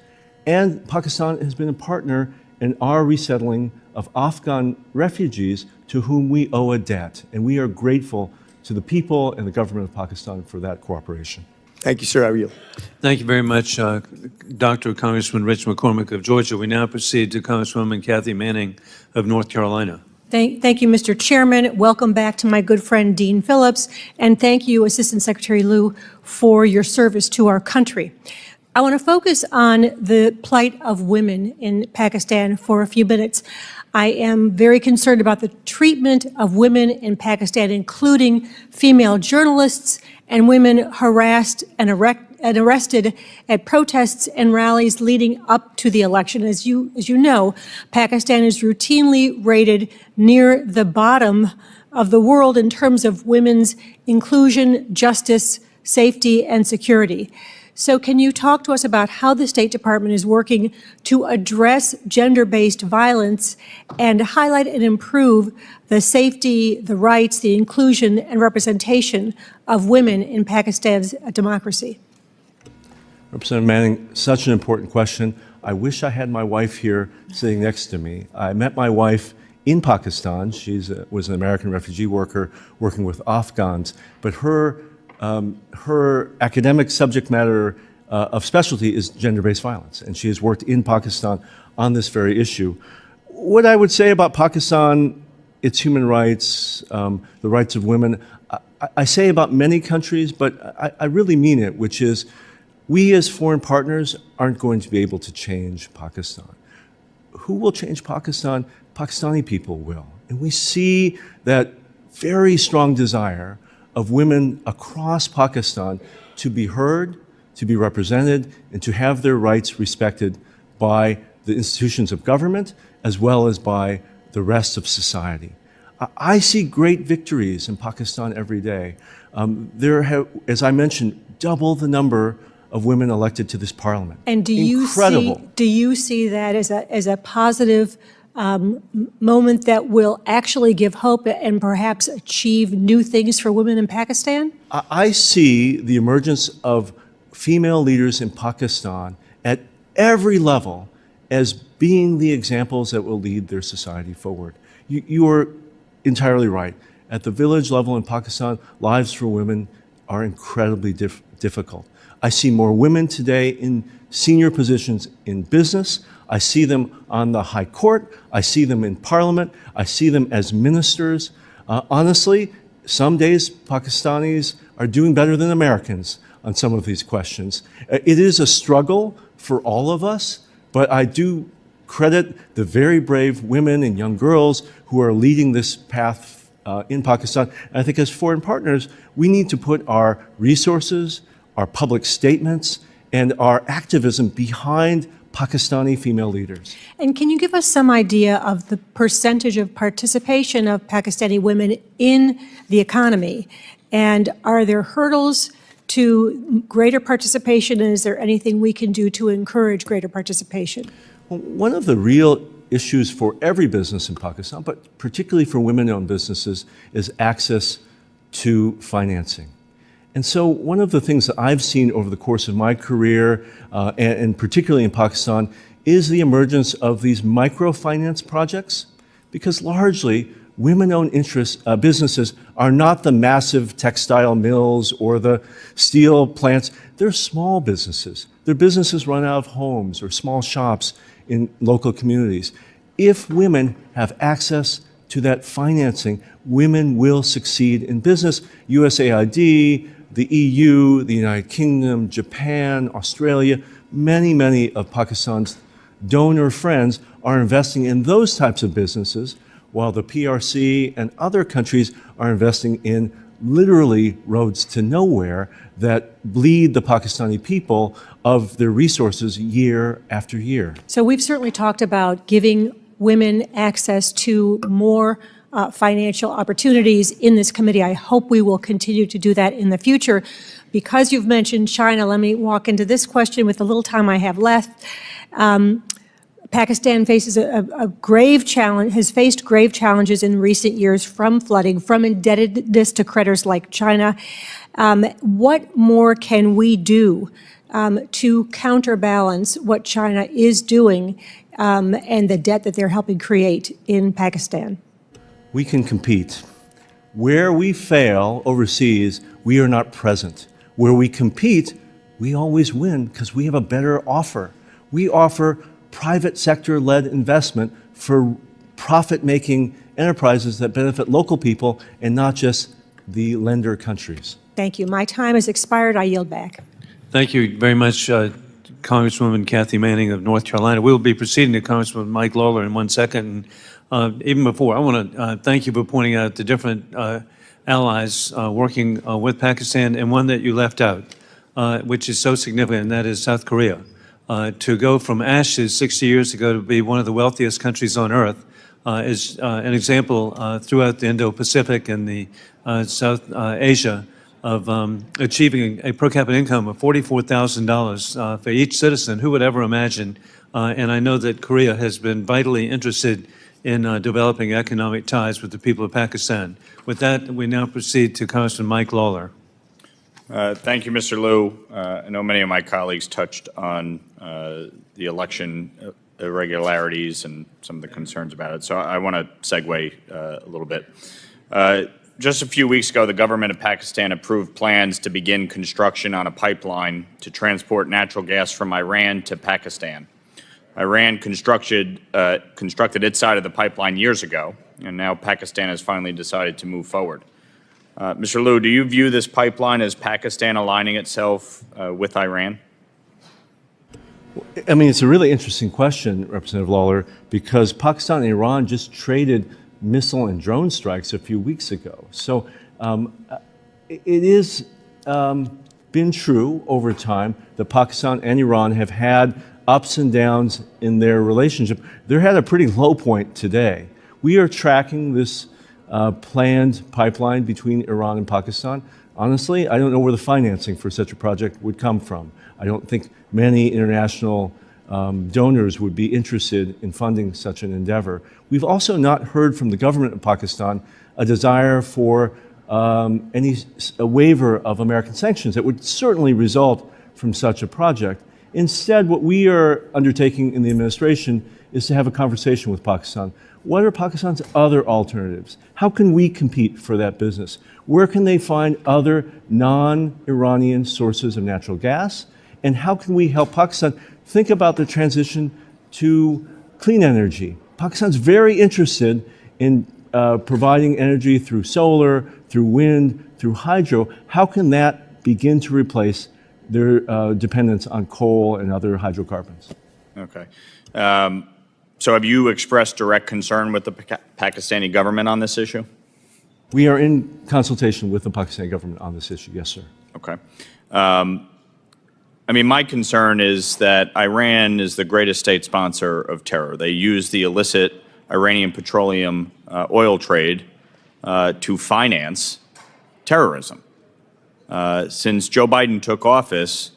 And Pakistan has been a partner in our resettling of Afghan refugees to whom we owe a debt. And we are grateful to the people and the government of Pakistan for that cooperation. Thank you, sir. I yield. Thank you very much, Dr. Congressman Rich McCormick of Georgia. We now proceed to Congresswoman Kathy Manning of North Carolina. Thank you, Mr. Chairman. Welcome back to my good friend, Dean Phillips. And thank you, Assistant Secretary Liu, for your service to our country. I want to focus on the plight of women in Pakistan for a few minutes. I am very concerned about the treatment of women in Pakistan, including female journalists and women harassed and arrested at protests and rallies leading up to the election. As you know, Pakistan is routinely rated near the bottom of the world in terms of women's inclusion, justice, safety, and security. So can you talk to us about how the State Department is working to address gender-based violence and highlight and improve the safety, the rights, the inclusion, and representation of women in Pakistan's democracy? Representative Manning, such an important question. I wish I had my wife here sitting next to me. I met my wife in Pakistan. She was an American refugee worker working with Afghans, but her academic subject matter of specialty is gender-based violence, and she has worked in Pakistan on this very issue. What I would say about Pakistan, its human rights, the rights of women, I say about many countries, but I really mean it, which is we as foreign partners aren't going to be able to change Pakistan. Who will change Pakistan? Pakistani people will. And we see that very strong desire of women across Pakistan to be heard, to be represented, and to have their rights respected by the institutions of government as well as by the rest of society. I see great victories in Pakistan every day. There have, as I mentioned, double the number of women elected to this parliament. And do you see that as a positive moment that will actually give hope and perhaps achieve new things for women in Pakistan? I see the emergence of female leaders in Pakistan at every level as being the examples that will lead their society forward. You are entirely right. At the village level in Pakistan, lives for women are incredibly difficult. I see more women today in senior positions in business. I see them on the high court. I see them in parliament. I see them as ministers. Honestly, some days Pakistanis are doing better than Americans on some of these questions. It is a struggle for all of us, but I do credit the very brave women and young girls who are leading this path in Pakistan. And I think as foreign partners, we need to put our resources, our public statements, and our activism behind Pakistani female leaders. And can you give us some idea of the percentage of participation of Pakistani women in the economy? And are there hurdles to greater participation, and is there anything we can do to encourage greater participation? Well, one of the real issues for every business in Pakistan, but particularly for women-owned businesses, is access to financing. And so one of the things that I've seen over the course of my career, and particularly in Pakistan, is the emergence of these microfinance projects, because largely women-owned businesses are not the massive textile mills or the steel plants. They're small businesses. They're businesses run out of homes or small shops in local communities. If women have access to that financing, women will succeed in business. USAID, the EU, the United Kingdom, Japan, Australia, many of Pakistan's donor friends are investing in those types of businesses, while the PRC and other countries are investing in literally roads to nowhere that bleed the Pakistani people of their resources year after year. So we've certainly talked about giving women access to more financial opportunities in this committee. I hope we will continue to do that in the future. Because you've mentioned China, let me walk into this question with the little time I have left. Pakistan faces a grave challenge, has faced grave challenges in recent years from flooding, from indebtedness to creditors like China. What more can we do to counterbalance what China is doing and the debt that they're helping create in Pakistan? We can compete. Where we fail overseas, we are not present. Where we compete, we always win because we have a better offer. We offer private sector-led investment for profit-making enterprises that benefit local people and not just the lender countries. Thank you. My time has expired. I yield back. Thank you very much, Congresswoman Kathy Manning of North Carolina. We'll be proceeding to Congressman Mike Lawler in 1 second. And, even before, I want to thank you for pointing out the different allies working with Pakistan, and one that you left out, which is so significant, and that is South Korea. To go from ashes 60 years ago to be one of the wealthiest countries on earth is an example throughout the Indo-Pacific and the South Asia of achieving a per capita income of $44,000 for each citizen. Who would ever imagine? And I know that Korea has been vitally interested in developing economic ties with the people of Pakistan. With that, we now proceed to Congressman Mike Lawler. Thank you, Mr. Liu. I know many of my colleagues touched on the election irregularities and some of the concerns about it, so I want to segue a little bit. Just a few weeks ago, the government of Pakistan approved plans to begin construction on a pipeline to transport natural gas from Iran to Pakistan. Iran constructed its side of the pipeline years ago, and now Pakistan has finally decided to move forward. Mr. Liu, do you view this pipeline as Pakistan aligning itself with Iran? I mean, it's a really interesting question, Representative Lawler, because Pakistan and Iran just traded missile and drone strikes a few weeks ago. So it is been true over time that Pakistan and Iran have had ups and downs in their relationship. They're at a pretty low point today. We are tracking this planned pipeline between Iran and Pakistan. Honestly, I don't know where the financing for such a project would come from. I don't think many international donors would be interested in funding such an endeavor. We've also not heard from the government of Pakistan a desire for a waiver of American sanctions that would certainly result from such a project. Instead, what we are undertaking in the administration is to have a conversation with Pakistan. What are Pakistan's other alternatives? How can we compete for that business? Where can they find other non-Iranian sources of natural gas? And how can we help Pakistan think about the transition to clean energy? Pakistan's very interested in providing energy through solar, through wind, through hydro. How can that begin to replace their dependence on coal and other hydrocarbons? Okay. So have you expressed direct concern with the Pakistani government on this issue? We are in consultation with the Pakistani government on this issue, yes, sir. Okay. I mean, my concern is that Iran is the greatest state sponsor of terror. They use the illicit Iranian petroleum oil trade to finance terrorism. Since Joe Biden took office,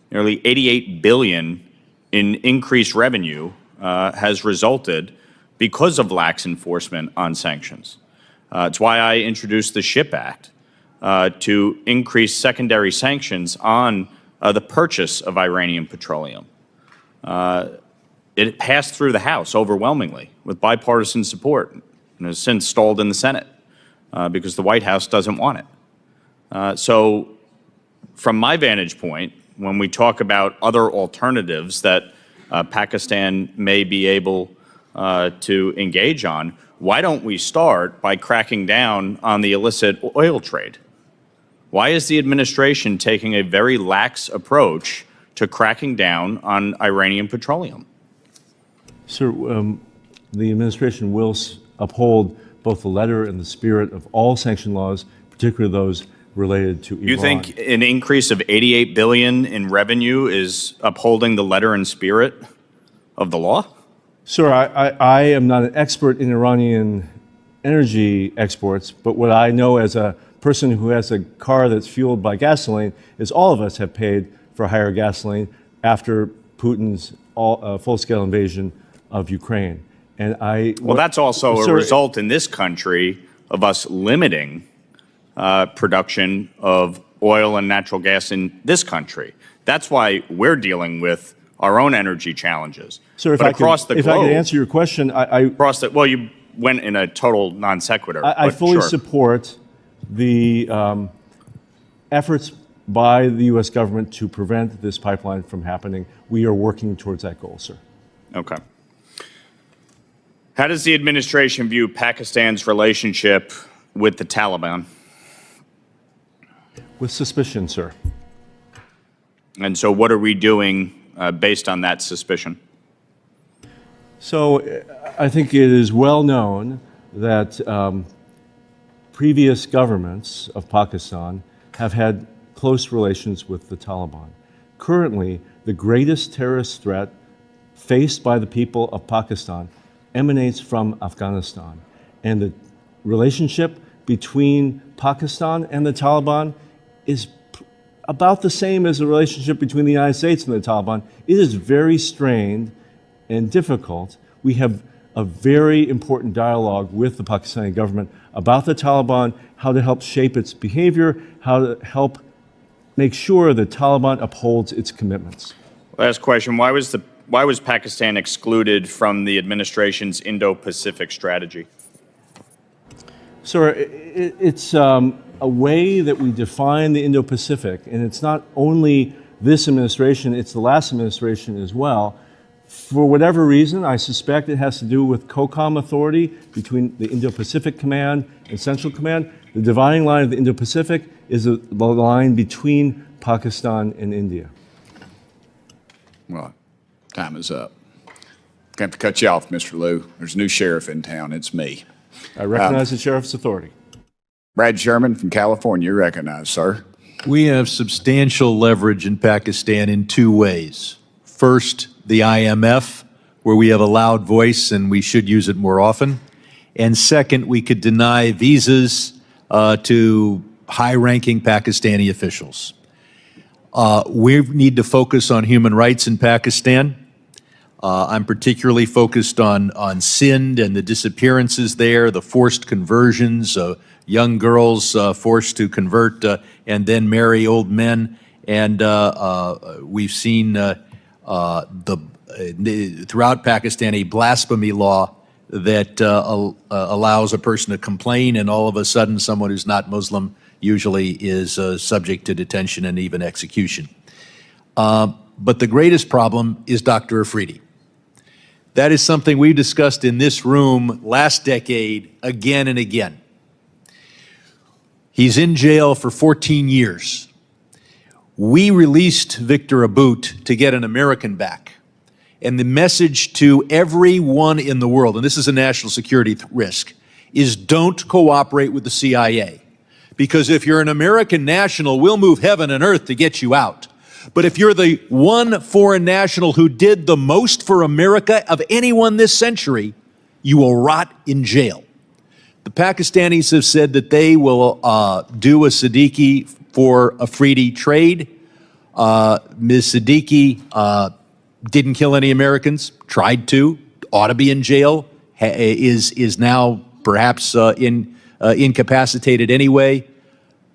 nearly $88 billion in increased revenue has resulted because of lax enforcement on sanctions. It's why I introduced the SHIP Act to increase secondary sanctions on the purchase of Iranian petroleum. It passed through the House overwhelmingly with bipartisan support and has since stalled in the Senate because the White House doesn't want it. So from my vantage point, when we talk about other alternatives that Pakistan may be able to engage on, why don't we start by cracking down on the illicit oil trade? Why is the administration taking a very lax approach to cracking down on Iranian petroleum? Sir, the administration will uphold both the letter and the spirit of all sanction laws, particularly those related to Iran. You think an increase of $88 billion in revenue is upholding the letter and spirit of the law? Sir, I am not an expert in Iranian energy exports, but what I know as a person who has a car that's fueled by gasoline is all of us have paid for higher gasoline after Putin's full-scale invasion of Ukraine. And well, that's also a result in this country of us limiting production of oil and natural gas in this country. That's why we're dealing with our own energy challenges. Sir, if I could answer your question, well, you went in a total non sequitur. I fully support the efforts by the U.S. government to prevent this pipeline from happening. We are working towards that goal, sir. Okay. How does the administration view Pakistan's relationship with the Taliban? With suspicion, sir. And so what are we doing based on that suspicion? So I think it is well known that previous governments of Pakistan have had close relations with the Taliban. Currently, the greatest terrorist threat faced by the people of Pakistan emanates from Afghanistan. And the relationship between Pakistan and the Taliban is about the same as the relationship between the United States and the Taliban. It is very strained and difficult. We have a very important dialogue with the Pakistani government about the Taliban, how to help shape its behavior, how to help make sure the Taliban upholds its commitments. Last question. Why was Pakistan excluded from the administration's Indo-Pacific strategy? Sir, it's a way that we define the Indo-Pacific, and it's not only this administration, it's the last administration as well. For whatever reason, I suspect it has to do with COCOM authority between the Indo-Pacific Command and Central Command. The dividing line of the Indo-Pacific is the line between Pakistan and India. Well, time is up. I have to cut you off, Mr. Liu. There's a new sheriff in town. It's me. I recognize the sheriff's authority. Brad Sherman from California, you're recognized, sir. We have substantial leverage in Pakistan in two ways. First, the IMF, where we have a loud voice and we should use it more often. And second, we could deny visas to high-ranking Pakistani officials. We need to focus on human rights in Pakistan. I'm particularly focused on Sindh and the disappearances there, the forced conversions, young girls forced to convert and then marry old men, And we've seen throughout Pakistan a blasphemy law that allows a person to complain, and all of a sudden someone who's not Muslim usually is subject to detention and even execution. But the greatest problem is Dr. Afridi. That is something we discussed in this room last decade again and again. He's in jail for 14 years. We released Victor Aboot to get an American back. And the message to everyone in the world, and this is a national security risk, is don't cooperate with the CIA. Because if you're an American national, we'll move heaven and earth to get you out. But if you're the one foreign national who did the most for America of anyone this century, you will rot in jail. The Pakistanis have said that they will do a Siddiqui for Afridi trade. Ms. Siddiqui didn't kill any Americans, tried to, ought to be in jail, is now perhaps incapacitated anyway.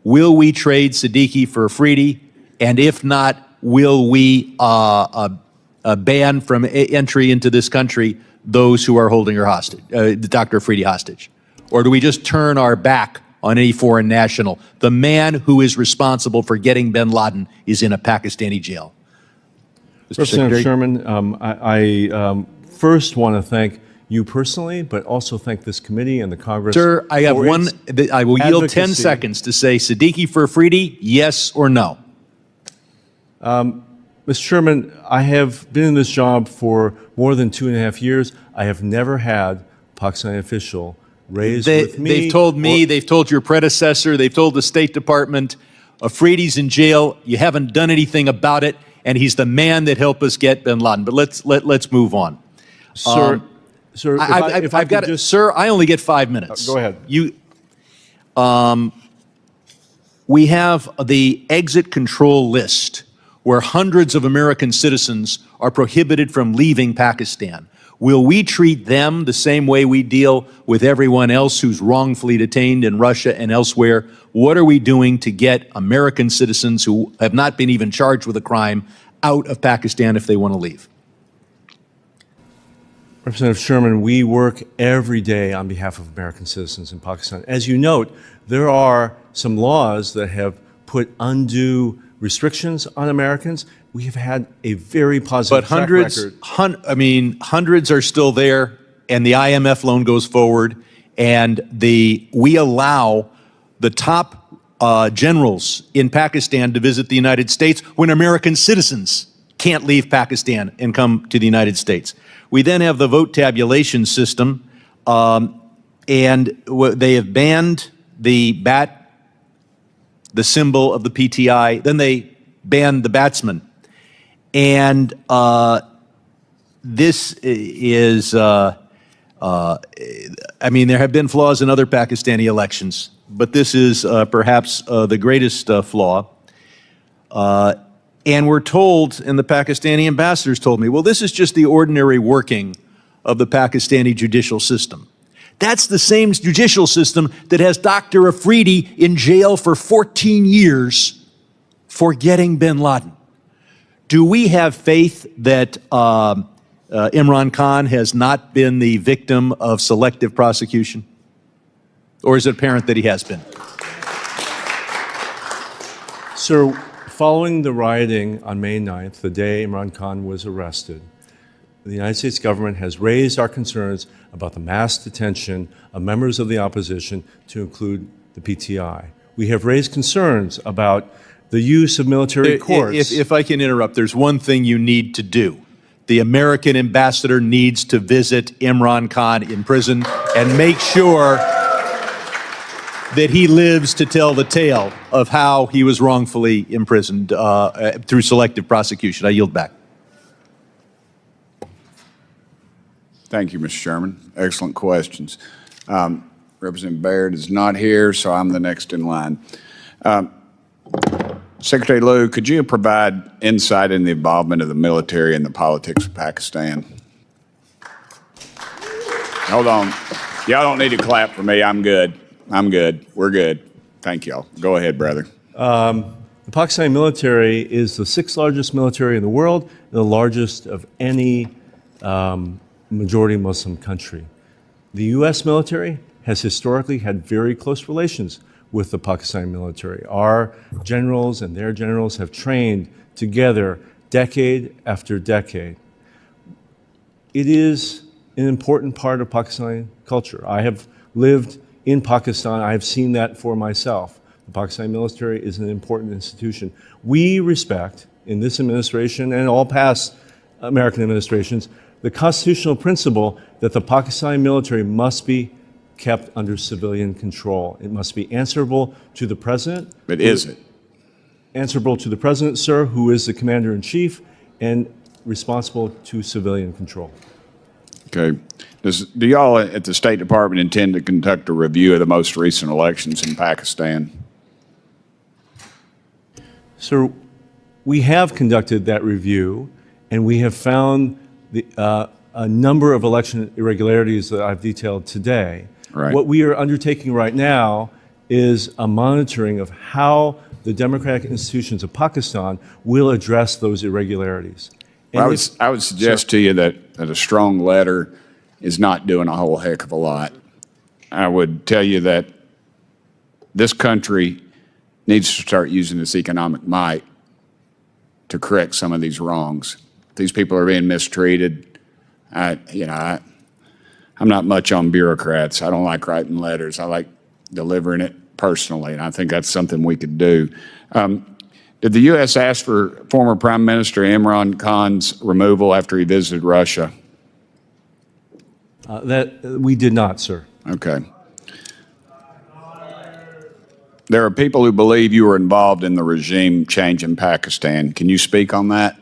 Will we trade Siddiqui for Afridi? And if not, will we ban from entry into this country those who are holding her hostage, Dr. Afridi hostage? Or do we just turn our back on any foreign national? The man who is responsible for getting bin Laden is in a Pakistani jail. Representative Sherman, I first want to thank you personally, but also thank this committee and the Congress. Sir, I have I will yield 10 seconds to say Siddiqui for Afridi, yes or no? Mr. Chairman, I have been in this job for more than 2.5 years. I have never had a Pakistani official raise with me. They've told me, they've told your predecessor, they've told the State Department, Afridi's in jail, you haven't done anything about it, and he's the man that helped us get bin Laden. But let's move on. Sir, if I could just... Sir, I only get 5 minutes. Go ahead. We have the exit control list where hundreds of American citizens are prohibited from leaving Pakistan. Will we treat them the same way we deal with everyone else who's wrongfully detained in Russia and elsewhere? What are we doing to get American citizens who have not been even charged with a crime out of Pakistan if they want to leave? Representative Sherman, we work every day on behalf of American citizens in Pakistan. As you note, there are some laws that have put undue restrictions on Americans. We have had a very positive track record. Hundreds are still there, and the IMF loan goes forward, and we allow the top generals in Pakistan to visit the United States when American citizens can't leave Pakistan and come to the United States. We then have the vote tabulation system, and they have banned the bat, the symbol of the PTI, then they banned the batsman. And this is, there have been flaws in other Pakistani elections, but this is perhaps the greatest flaw. And we're told, and the Pakistani ambassadors told me, well, this is just the ordinary working of the Pakistani judicial system. That's the same judicial system that has Dr. Afridi in jail for 14 years for getting bin Laden. Do we have faith that Imran Khan has not been the victim of selective prosecution? Or is it apparent that he has been? Sir, following the rioting on May 9th, the day Imran Khan was arrested, the United States government has raised our concerns about the mass detention of members of the opposition, to include the PTI. We have raised concerns about the use of military courts. If I can interrupt, there's one thing you need to do. The American ambassador needs to visit Imran Khan in prison and make sure that he lives to tell the tale of how he was wrongfully imprisoned through selective prosecution. I yield back. Thank you, Mr. Chairman. Excellent questions. Representative Baird is not here, so I'm the next in line. Secretary Lew, could you provide insight in the involvement of the military in the politics of Pakistan? Hold on. Y'all don't need to clap for me. I'm good. I'm good. We're good. Thank y'all. Go ahead, brother. Mr. The Pakistani military is the 6th largest military in the world, the largest of any majority Muslim country. The U.S. military has historically had very close relations with the Pakistani military. Our generals and their generals have trained together decade after decade. It is an important part of Pakistani culture. I have lived in Pakistan. I have seen that for myself. The Pakistani military is an important institution. We respect, in this administration and all past American administrations, the constitutional principle that the Pakistani military must be kept under civilian control. It must be answerable to the president. But is it? Answerable to the president, sir, who is the commander-in-chief, and responsible to civilian control. Okay. Do y'all at the State Department intend to conduct a review of the most recent elections in Pakistan? Sir, we have conducted that review, and we have found a number of election irregularities that I've detailed today. Right. What we are undertaking right now is a monitoring of how the democratic institutions of Pakistan will address those irregularities. And Well, I would suggest to you that a strong letter is not doing a whole heck of a lot. I would tell you that this country needs to start using its economic might to correct some of these wrongs. These people are being mistreated. I'm not much on bureaucrats. I don't like writing letters. I like delivering it personally, and I think that's something we could do. Did the U.S. ask for former Prime Minister Imran Khan's removal after he visited Russia? that we did not, sir. Okay. There are people who believe you were involved in the regime change in Pakistan. Can you speak on that?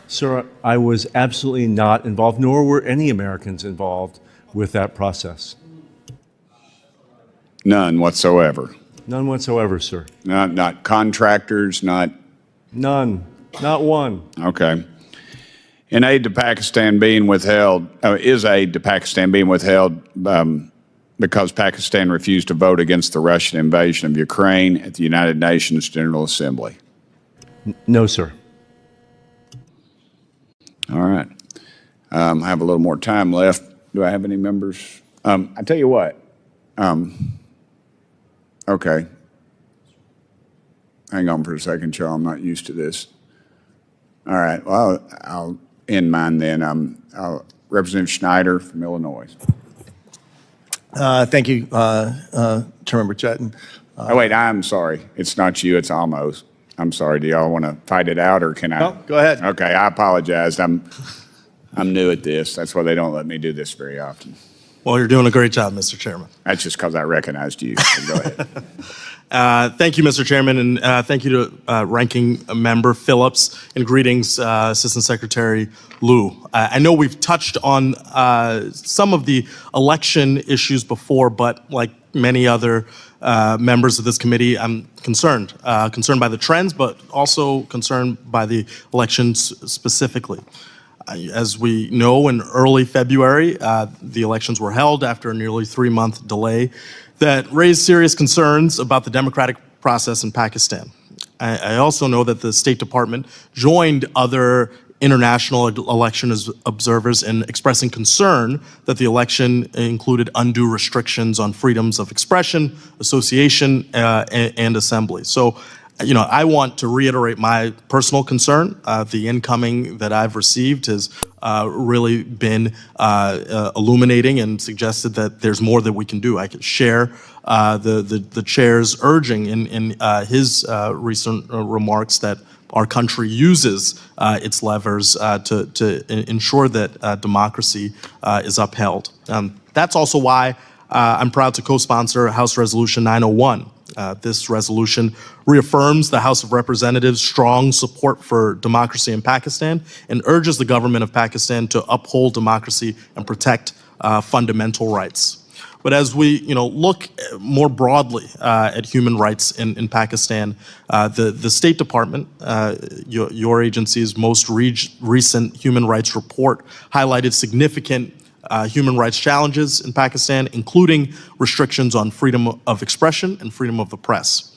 Sir, I was absolutely not involved, nor were any Americans involved with that process. None whatsoever. None whatsoever, sir. Not contractors, not. None. Not one. Okay. In aid to Pakistan being withheld, is aid to Pakistan being withheld because Pakistan refused to vote against the Russian invasion of Ukraine at the United Nations General Assembly? No, sir. All right. I have a little more time left. Do I have any members? I tell you what. Okay. Hang on for a second, Charles. I'm not used to this. All right. Well, I'll end mine then. Representative Schneider from Illinois. Thank you, Chairmember Chetton. Oh, wait, I'm sorry. It's not you, it's Almost. I'm sorry. Do y'all want to fight it out, or can I? No, go ahead. Okay, I apologize. I'm new at this. That's why they don't let me do this very often. Well, you're doing a great job, Mr. Chairman. That's just because I recognized you. So go ahead. Thank you, Mr. Chairman, and thank you to Ranking Member Phillips, and greetings, Assistant Secretary Liu. I know we've touched on some of the election issues before, but like many other members of this committee, I'm concerned by the trends, but also concerned by the elections specifically. As we know, in early February, the elections were held after a nearly 3-month delay that raised serious concerns about the democratic process in Pakistan. I also know that the State Department joined other international election observers in expressing concern that the election included undue restrictions on freedoms of expression, association, and assembly. So, I want to reiterate my personal concern. The incoming that I've received has really been illuminating and suggested that there's more that we can do. I could share the chair's urging in his recent remarks that our country uses its levers to ensure that democracy is upheld. That's also why I'm proud to co-sponsor House Resolution 901. This resolution reaffirms the House of Representatives' strong support for democracy in Pakistan and urges the government of Pakistan to uphold democracy and protect fundamental rights. But as we look more broadly at human rights in Pakistan, the State Department, your agency's most recent human rights report highlighted significant human rights challenges in Pakistan, including restrictions on freedom of expression and freedom of the press.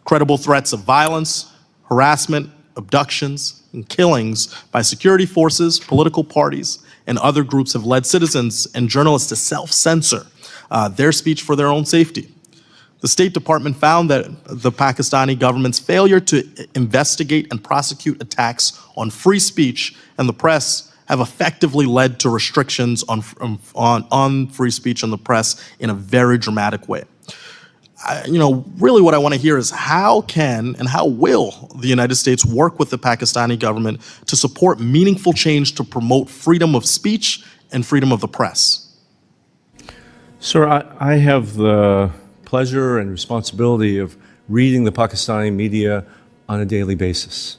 Credible threats of violence, harassment, abductions, and killings by security forces, political parties, and other groups have led citizens and journalists to self-censor their speech for their own safety. The State Department found that the Pakistani government's failure to investigate and prosecute attacks on free speech and the press have effectively led to restrictions on free speech and the press in a very dramatic way. Really what I want to hear is how can and how will the United States work with the Pakistani government to support meaningful change to promote freedom of speech and freedom of the press? Sir, I have the pleasure and responsibility of reading the Pakistani media on a daily basis.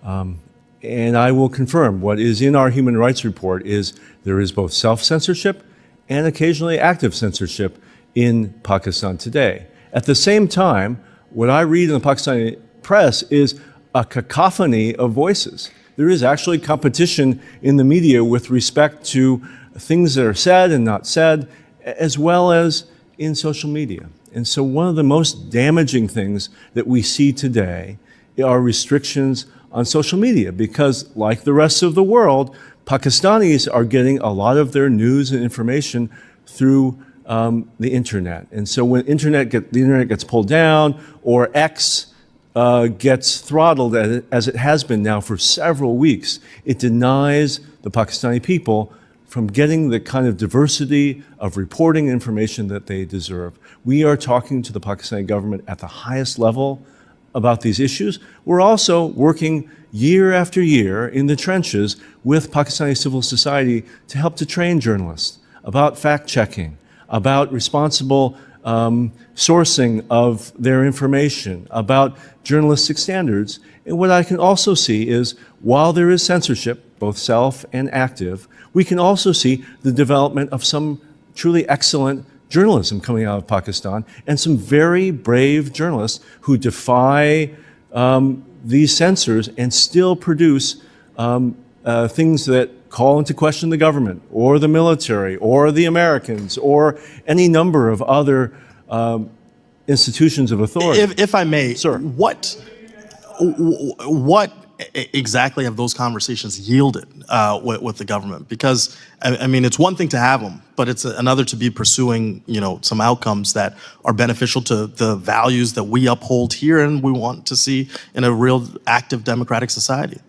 And I will confirm what is in our human rights report is there is both self-censorship and occasionally active censorship in Pakistan today. At the same time, what I read in the Pakistani press is a cacophony of voices. There is actually competition in the media with respect to things that are said and not said, as well as in social media. And so one of the most damaging things that we see today are restrictions on social media because, like the rest of the world, Pakistanis are getting a lot of their news and information through the internet. And so when the internet gets pulled down or X gets throttled as it has been now for several weeks, it denies the Pakistani people from getting the kind of diversity of reporting information that they deserve. We are talking to the Pakistani government at the highest level about these issues. We're also working year after year in the trenches with Pakistani civil society to help to train journalists about fact-checking, about responsible sourcing of their information, about journalistic standards. And what I can also see is, while there is censorship, both self and active, we can also see the development of some truly excellent journalism coming out of Pakistan and some very brave journalists who defy these censors and still produce things that call into question the government or the military or the Americans or any number of other institutions of authority. If I may, Sir. What exactly have those conversations yielded with the government? Because I mean, it's one thing to have them, but it's another to be pursuing, some outcomes that are beneficial to the values that we uphold here and we want to see in a real active democratic society.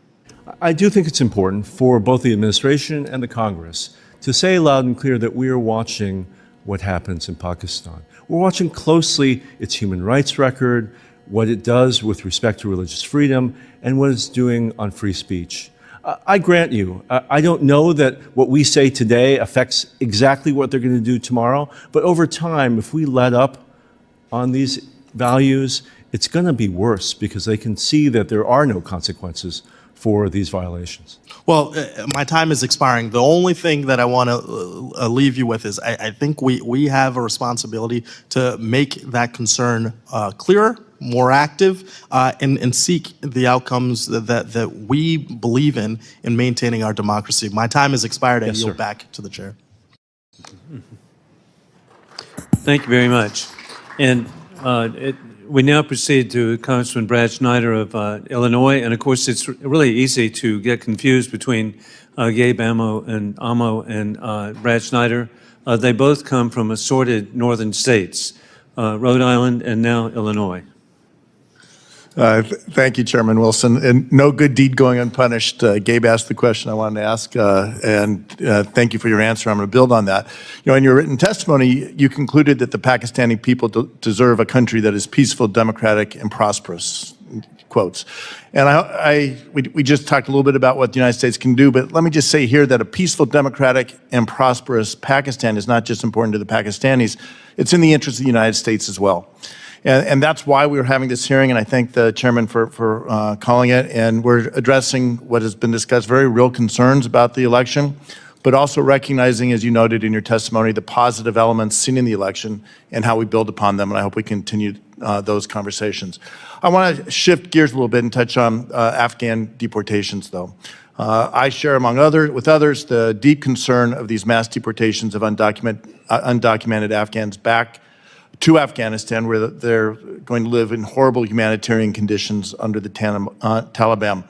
I do think it's important for both the administration and the Congress to say loud and clear that we are watching what happens in Pakistan. We're watching closely its human rights record, what it does with respect to religious freedom, and what it's doing on free speech. I grant you, I don't know that what we say today affects exactly what they're going to do tomorrow, but over time, if we let up on these values, it's going to be worse because they can see that there are no consequences for these violations. Well, my time is expiring. The only thing that I want to leave you with is I think we have a responsibility to make that concern clearer, more active, and seek the outcomes that we believe in maintaining our democracy. My time has expired. Yes, I yield sir. back to the chair. Thank you very much. And we now proceed to Congressman Brad Schneider of Illinois. And of course, it's really easy to get confused between Gabe Amo and Brad Schneider. They both come from assorted northern states, Rhode Island and now Illinois. Thank you, Chairman Wilson. And no good deed going unpunished. Gabe asked the question I wanted to ask, and thank you for your answer. I'm going to build on that. In your written testimony, you concluded that the Pakistani people deserve a country that is peaceful, democratic, and prosperous. Quotes. And we just talked a little bit about what the United States can do, but let me just say here that a peaceful, democratic, and prosperous Pakistan is not just important to the Pakistanis, it's in the interest of the United States as well. And that's why we were having this hearing, and I thank the chairman for calling it. And we're addressing what has been discussed, very real concerns about the election, but also recognizing, as you noted in your testimony, the positive elements seen in the election and how we build upon them. And I hope we continue those conversations. I want to shift gears a little bit and touch on Afghan deportations, though. I share, with others, the deep concern of these mass deportations of undocumented Afghans back to Afghanistan, where they're going to live in horrible humanitarian conditions under the Taliban.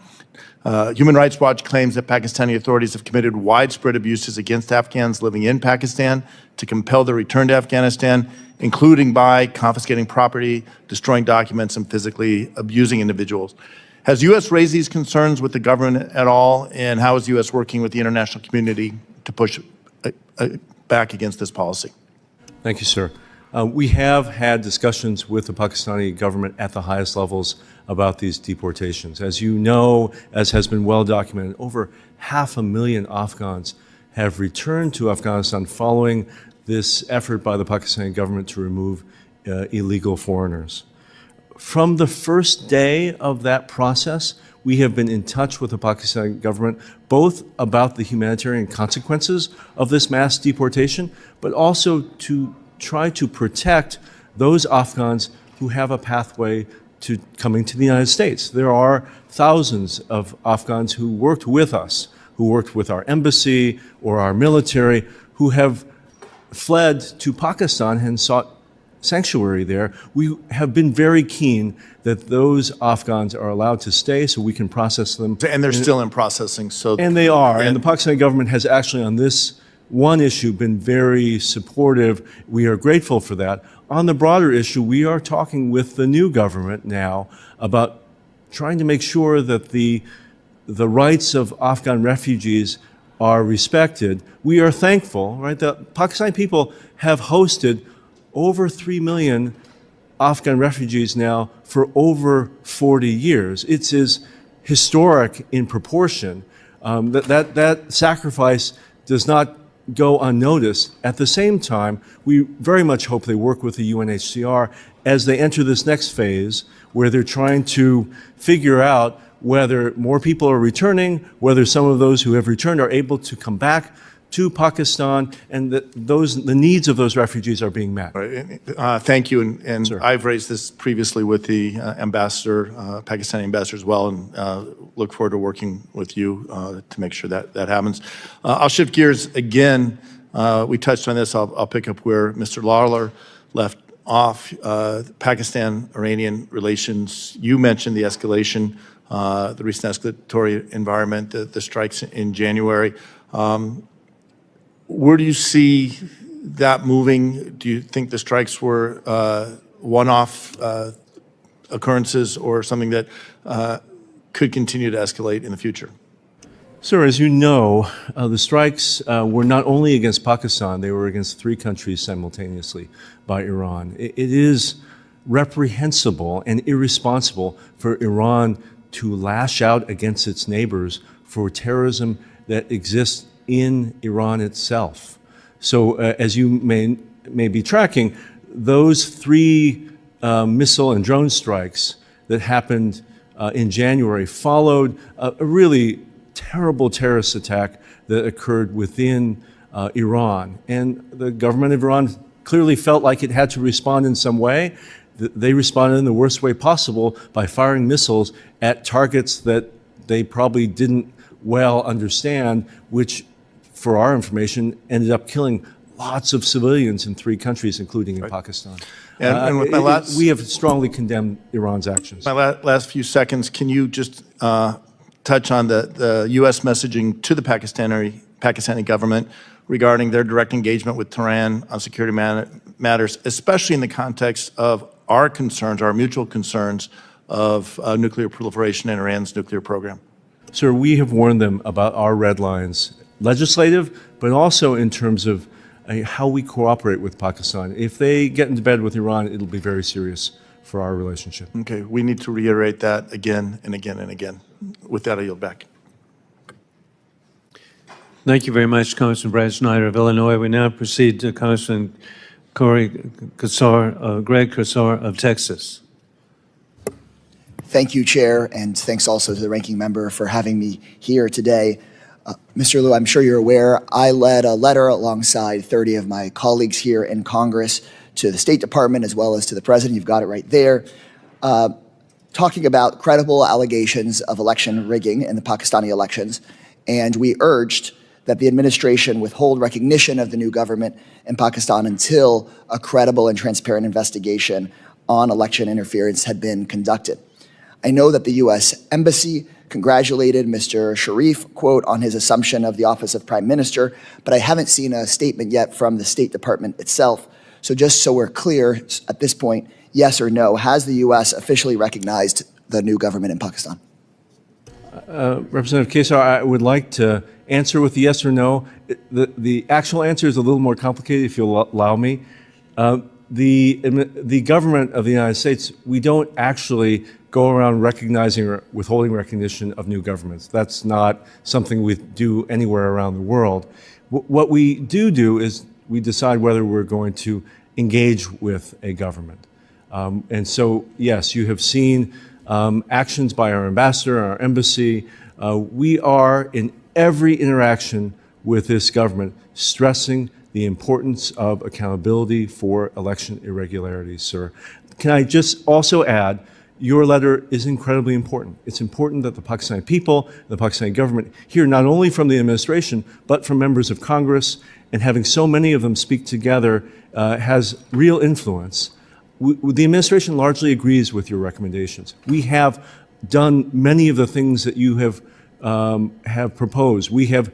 Human Rights Watch claims that Pakistani authorities have committed widespread abuses against Afghans living in Pakistan to compel their return to Afghanistan, including by confiscating property, destroying documents, and physically abusing individuals. Has the U.S. raised these concerns with the government at all, and how is the U.S. working with the international community to push back against this policy? Thank you, sir. We have had discussions with the Pakistani government at the highest levels about these deportations. As you know, as has been well documented, over 500,000 Afghans have returned to Afghanistan following this effort by the Pakistani government to remove illegal foreigners. From the first day of that process, we have been in touch with the Pakistani government, both about the humanitarian consequences of this mass deportation, but also to try to protect those Afghans who have a pathway to coming to the United States. There are thousands of Afghans who worked with us, who worked with our embassy or our military, who have fled to Pakistan and sought sanctuary there. We have been very keen that those Afghans are allowed to stay so we can process them. And they're still in processing. And they are. And the Pakistani government has actually, on this one issue, been very supportive. We are grateful for that. On the broader issue, we are talking with the new government now about trying to make sure that the rights of Afghan refugees are respected. We are thankful, right? The Pakistani people have hosted over 3 million Afghan refugees now for over 40 years. It is historic in proportion. That sacrifice does not go unnoticed. At the same time, we very much hope they work with the UNHCR as they enter this next phase where they're trying to figure out whether more people are returning, whether some of those who have returned are able to come back to Pakistan, and that the needs of those refugees are being met. Thank you, and I've raised this previously with the ambassador, Pakistani ambassador as well, and look forward to working with you to make sure that happens. I'll shift gears again. We touched on this. I'll pick up where Mr. Lawler left off. Pakistan-Iranian relations. You mentioned the escalation, the recent escalatory environment, the strikes in January. Where do you see that moving? Do you think the strikes were one-off occurrences or something that could continue to escalate in the future? Sir, as you know, the strikes were not only against Pakistan, they were against 3 countries simultaneously by Iran. It is reprehensible and irresponsible for Iran to lash out against its neighbors for terrorism that exists in Iran itself. So as you may be tracking, those 3 missile and drone strikes that happened in January followed a really terrible terrorist attack that occurred within Iran. And the government of Iran clearly felt like it had to respond in some way. They responded in the worst way possible by firing missiles at targets that they probably didn't well understand, which, for our information, ended up killing lots of civilians in 3 countries, including in Pakistan. And with my we have strongly condemned Iran's actions. My last few seconds, can you just touch on the U.S. messaging to the Pakistani government regarding their direct engagement with Tehran on security matters, especially in the context of our concerns, our mutual concerns of nuclear proliferation and Iran's nuclear program? Sir, we have warned them about our red lines, legislative, but also in terms of how we cooperate with Pakistan. If they get into bed with Iran, it'll be very serious for our relationship. Okay, we need to reiterate that again and again and again. With that, I yield back. Thank you very much, Congressman Brad Snyder of Illinois. We now proceed to Congressman Greg Casar of Texas. Thank you, Chair, and thanks also to the ranking member for having me here today. Mr. Liu, I'm sure you're aware, I led a letter alongside 30 of my colleagues here in Congress to the State Department as well as to the President. You've got it right there. talking about credible allegations of election rigging in the Pakistani elections, and we urged that the administration withhold recognition of the new government in Pakistan until a credible and transparent investigation on election interference had been conducted. I know that the U.S. Embassy congratulated Mr. Sharif, quote, on his assumption of the office of Prime Minister, but I haven't seen a statement yet from the State Department itself. So just so we're clear at this point, yes or no, has the U.S. officially recognized the new government in Pakistan? Representative Kesar, I would like to answer with a yes or no. The actual answer is a little more complicated, if you'll allow me. The government of the United States, we don't actually go around recognizing or withholding recognition of new governments. That's not something we do anywhere around the world. What we do is we decide whether we're going to engage with a government. And so, yes, you have seen actions by our ambassador, our embassy. We are, in every interaction with this government, stressing the importance of accountability for election irregularities, sir. Can I just also add, your letter is incredibly important. It's important that the Pakistani people, the Pakistani government hear not only from the administration, but from members of Congress, and having so many of them speak together has real influence. The administration largely agrees with your recommendations. We have done many of the things that you have proposed. We have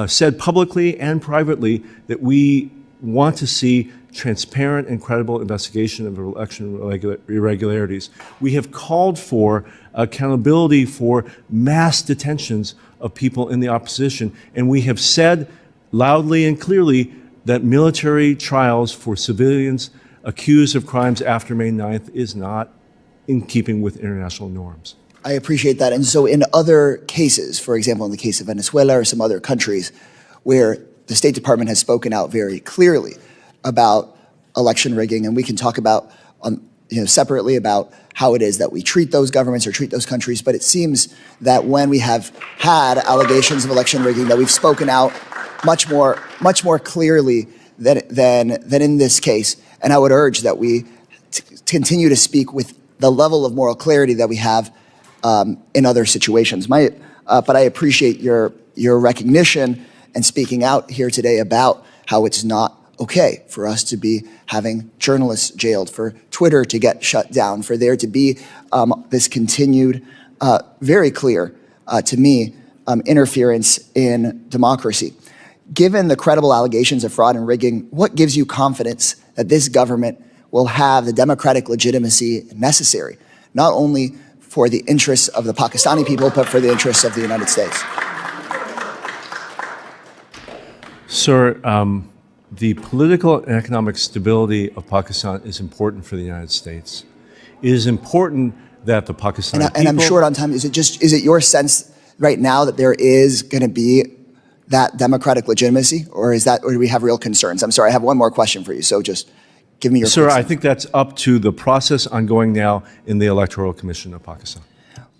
said publicly and privately that we want to see transparent and credible investigation of election irregularities. We have called for accountability for mass detentions of people in the opposition, and we have said loudly and clearly that military trials for civilians accused of crimes after May 9th is not in keeping with international norms. I appreciate that. And so in other cases, for example, in the case of Venezuela or some other countries where the State Department has spoken out very clearly about election rigging, and we can talk about separately about how it is that we treat those governments or treat those countries, but it seems that when we have had allegations of election rigging, that we've spoken out much more clearly than in this case. And I would urge that we continue to speak with the level of moral clarity that we have in other situations. But I appreciate your recognition and speaking out here today about how it's not okay for us to be having journalists jailed, for Twitter to get shut down, for there to be this continued, very clear to me, interference in democracy. Given the credible allegations of fraud and rigging, what gives you confidence that this government will have the democratic legitimacy necessary, not only for the interests of the Pakistani people, but for the interests of the United States? Sir, the political and economic stability of Pakistan is important for the United States. It is important that the Pakistani people... And I'm short on time. Is it your sense right now that there is going to be that democratic legitimacy, or do we have real concerns? I'm sorry, I have one more question for you, so just give me your... Sir, I think that's up to the process ongoing now in the Electoral Commission of Pakistan.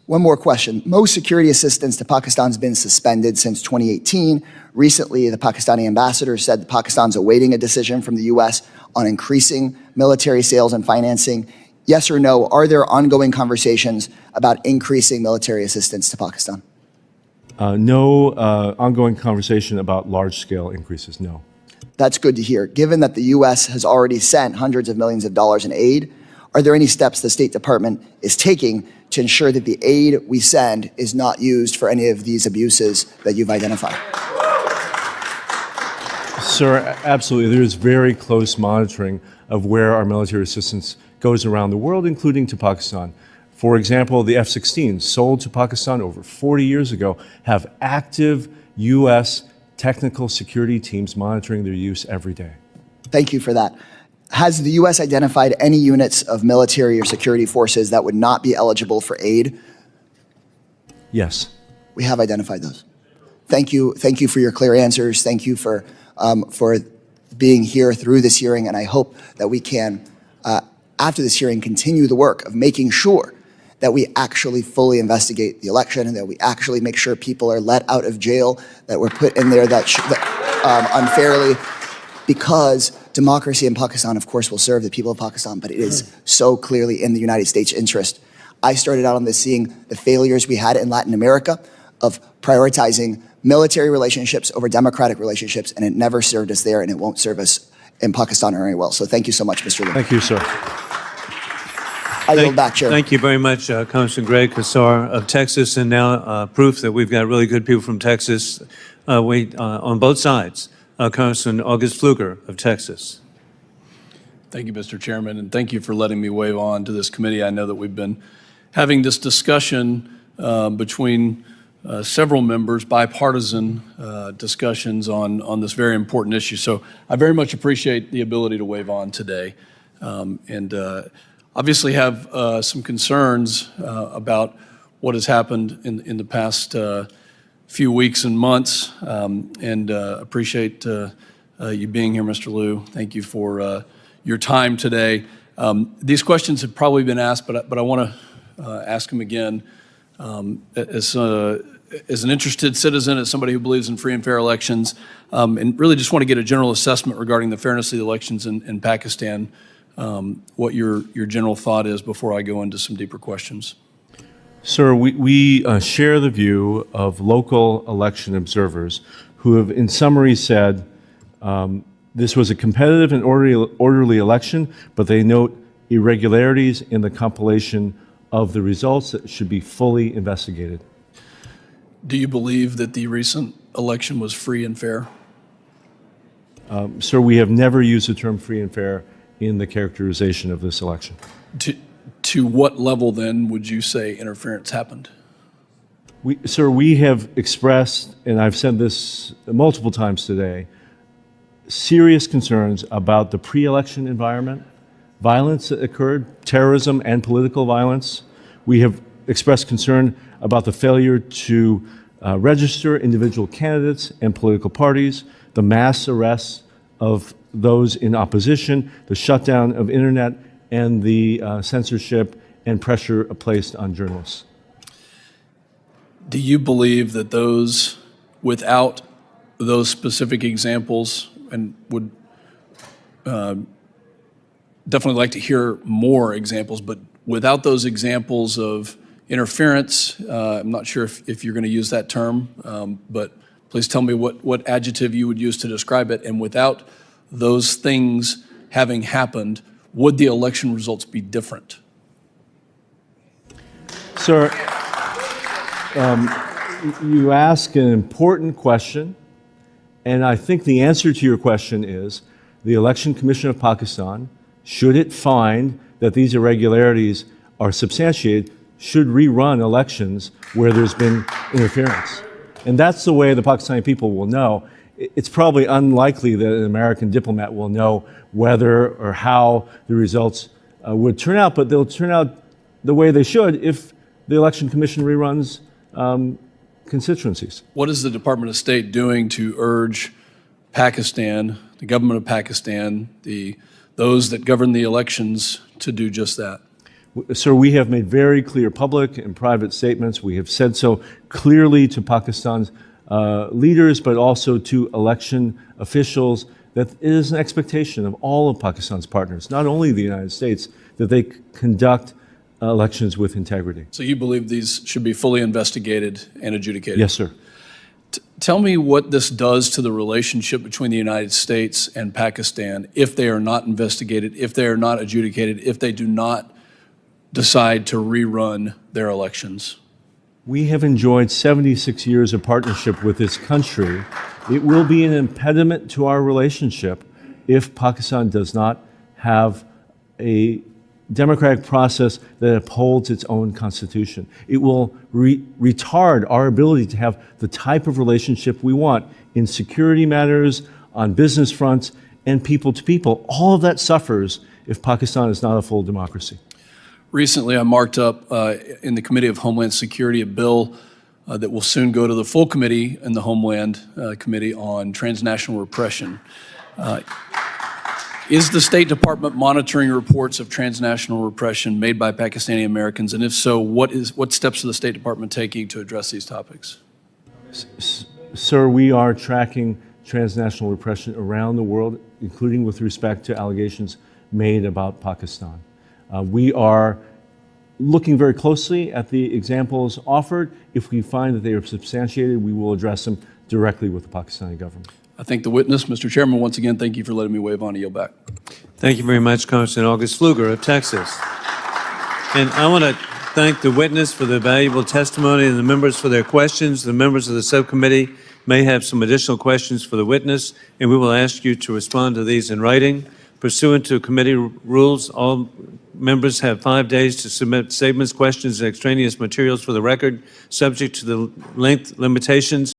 One more question. Most security assistance to Pakistan has been suspended since 2018. Recently, the Pakistani ambassador said that Pakistan's awaiting a decision from the U.S. on increasing military sales and financing. Yes or no, are there ongoing conversations about increasing military assistance to Pakistan? No ongoing conversation about large-scale increases, no. That's good to hear. Given that the U.S. has already sent hundreds of millions of dollars in aid, are there any steps the State Department is taking to ensure that the aid we send is not used for any of these abuses that you've identified? Sir, absolutely. There is very close monitoring of where our military assistance goes around the world, including to Pakistan. For example, the F-16s sold to Pakistan over 40 years ago have active U.S. technical security teams monitoring their use every day. Thank you for that. Has the U.S. identified any units of military or security forces that would not be eligible for aid? Yes. We have identified those. Thank you. Thank you for your clear answers. Thank you for being here through this hearing, and I hope that we can, after this hearing, continue the work of making sure that we actually fully investigate the election and that we actually make sure people are let out of jail that were put in there unfairly, because democracy in Pakistan, of course, will serve the people of Pakistan, but it is so clearly in the United States' interest. I started out on this seeing the failures we had in Latin America of prioritizing military relationships over democratic relationships, and it never served us there, and it won't serve us in Pakistan very well. So thank you so much, Mr. Liu. Thank you, sir. I yield back, Chair. Thank you very much, Congressman Greg Casar of Texas, and now proof that we've got really good people from Texas on both sides. Congressman August Pfluger of Texas. Thank you, Mr. Chairman, and thank you for letting me wave on to this committee. I know that we've been having this discussion between several members, bipartisan discussions on this very important issue. So I very much appreciate the ability to wave on today, and obviously have some concerns about what has happened in the past few weeks and months, and appreciate you being here, Mr. Liu. Thank you for your time today. These questions have probably been asked, but I want to ask them again. As an interested citizen, as somebody who believes in free and fair elections, and really just want to get a general assessment regarding the fairness of the elections in Pakistan, what your general thought is before I go into some deeper questions. Sir, we share the view of local election observers who have, in summary, said this was a competitive and orderly election, but they note irregularities in the compilation of the results that should be fully investigated. Do you believe that the recent election was free and fair? Sir, we have never used the term free and fair in the characterization of this election. To what level, then, would you say interference happened? Sir, we have expressed, and I've said this multiple times today, serious concerns about the pre-election environment, violence that occurred, terrorism and political violence. We have expressed concern about the failure to register individual candidates and political parties, the mass arrests of those in opposition, the shutdown of internet, and the censorship and pressure placed on journalists. Do you believe that those, without those specific examples, and would definitely like to hear more examples, but without those examples of interference, I'm not sure if you're going to use that term, but please tell me what adjective you would use to describe it, and without those things having happened, would the election results be different? Sir, you ask an important question, and I think the answer to your question is the Election Commission of Pakistan, should it find that these irregularities are substantiated, should rerun elections where there's been interference. And that's the way the Pakistani people will know. It's probably unlikely that an American diplomat will know whether or how the results would turn out, but they'll turn out the way they should if the Election Commission reruns constituencies. What is the Department of State doing to urge Pakistan, the government of Pakistan, those that govern the elections, to do just that? Sir, we have made very clear public and private statements. We have said so clearly to Pakistan's leaders, but also to election officials, that it is an expectation of all of Pakistan's partners, not only the United States, that they conduct elections with integrity. So you believe these should be fully investigated and adjudicated? Yes, sir. Tell me what this does to the relationship between the United States and Pakistan if they are not investigated, if they are not adjudicated, if they do not decide to rerun their elections. We have enjoyed 76 years of partnership with this country. It will be an impediment to our relationship if Pakistan does not have a democratic process that upholds its own constitution. It will retard our ability to have the type of relationship we want in security matters, on business fronts, and people to people. All of that suffers if Pakistan is not a full democracy. Recently, I marked up in the Committee of Homeland Security a bill that will soon go to the full committee in the Homeland Committee on transnational repression. Is the State Department monitoring reports of transnational repression made by Pakistani Americans? And if so, what steps is the State Department taking to address these topics? Sir, we are tracking transnational repression around the world, including with respect to allegations made about Pakistan. We are looking very closely at the examples offered. If we find that they are substantiated, we will address them directly with the Pakistani government. I thank the witness. Mr. Chairman, once again, thank you for letting me wave on. I yield back. Thank you very much, Congressman August Pfluger of Texas. And I want to thank the witness for the valuable testimony and the members for their questions. The members of the subcommittee may have some additional questions for the witness, and we will ask you to respond to these in writing. Pursuant to committee rules, all members have 5 days to submit statements, questions, and extraneous materials for the record, subject to the length limitations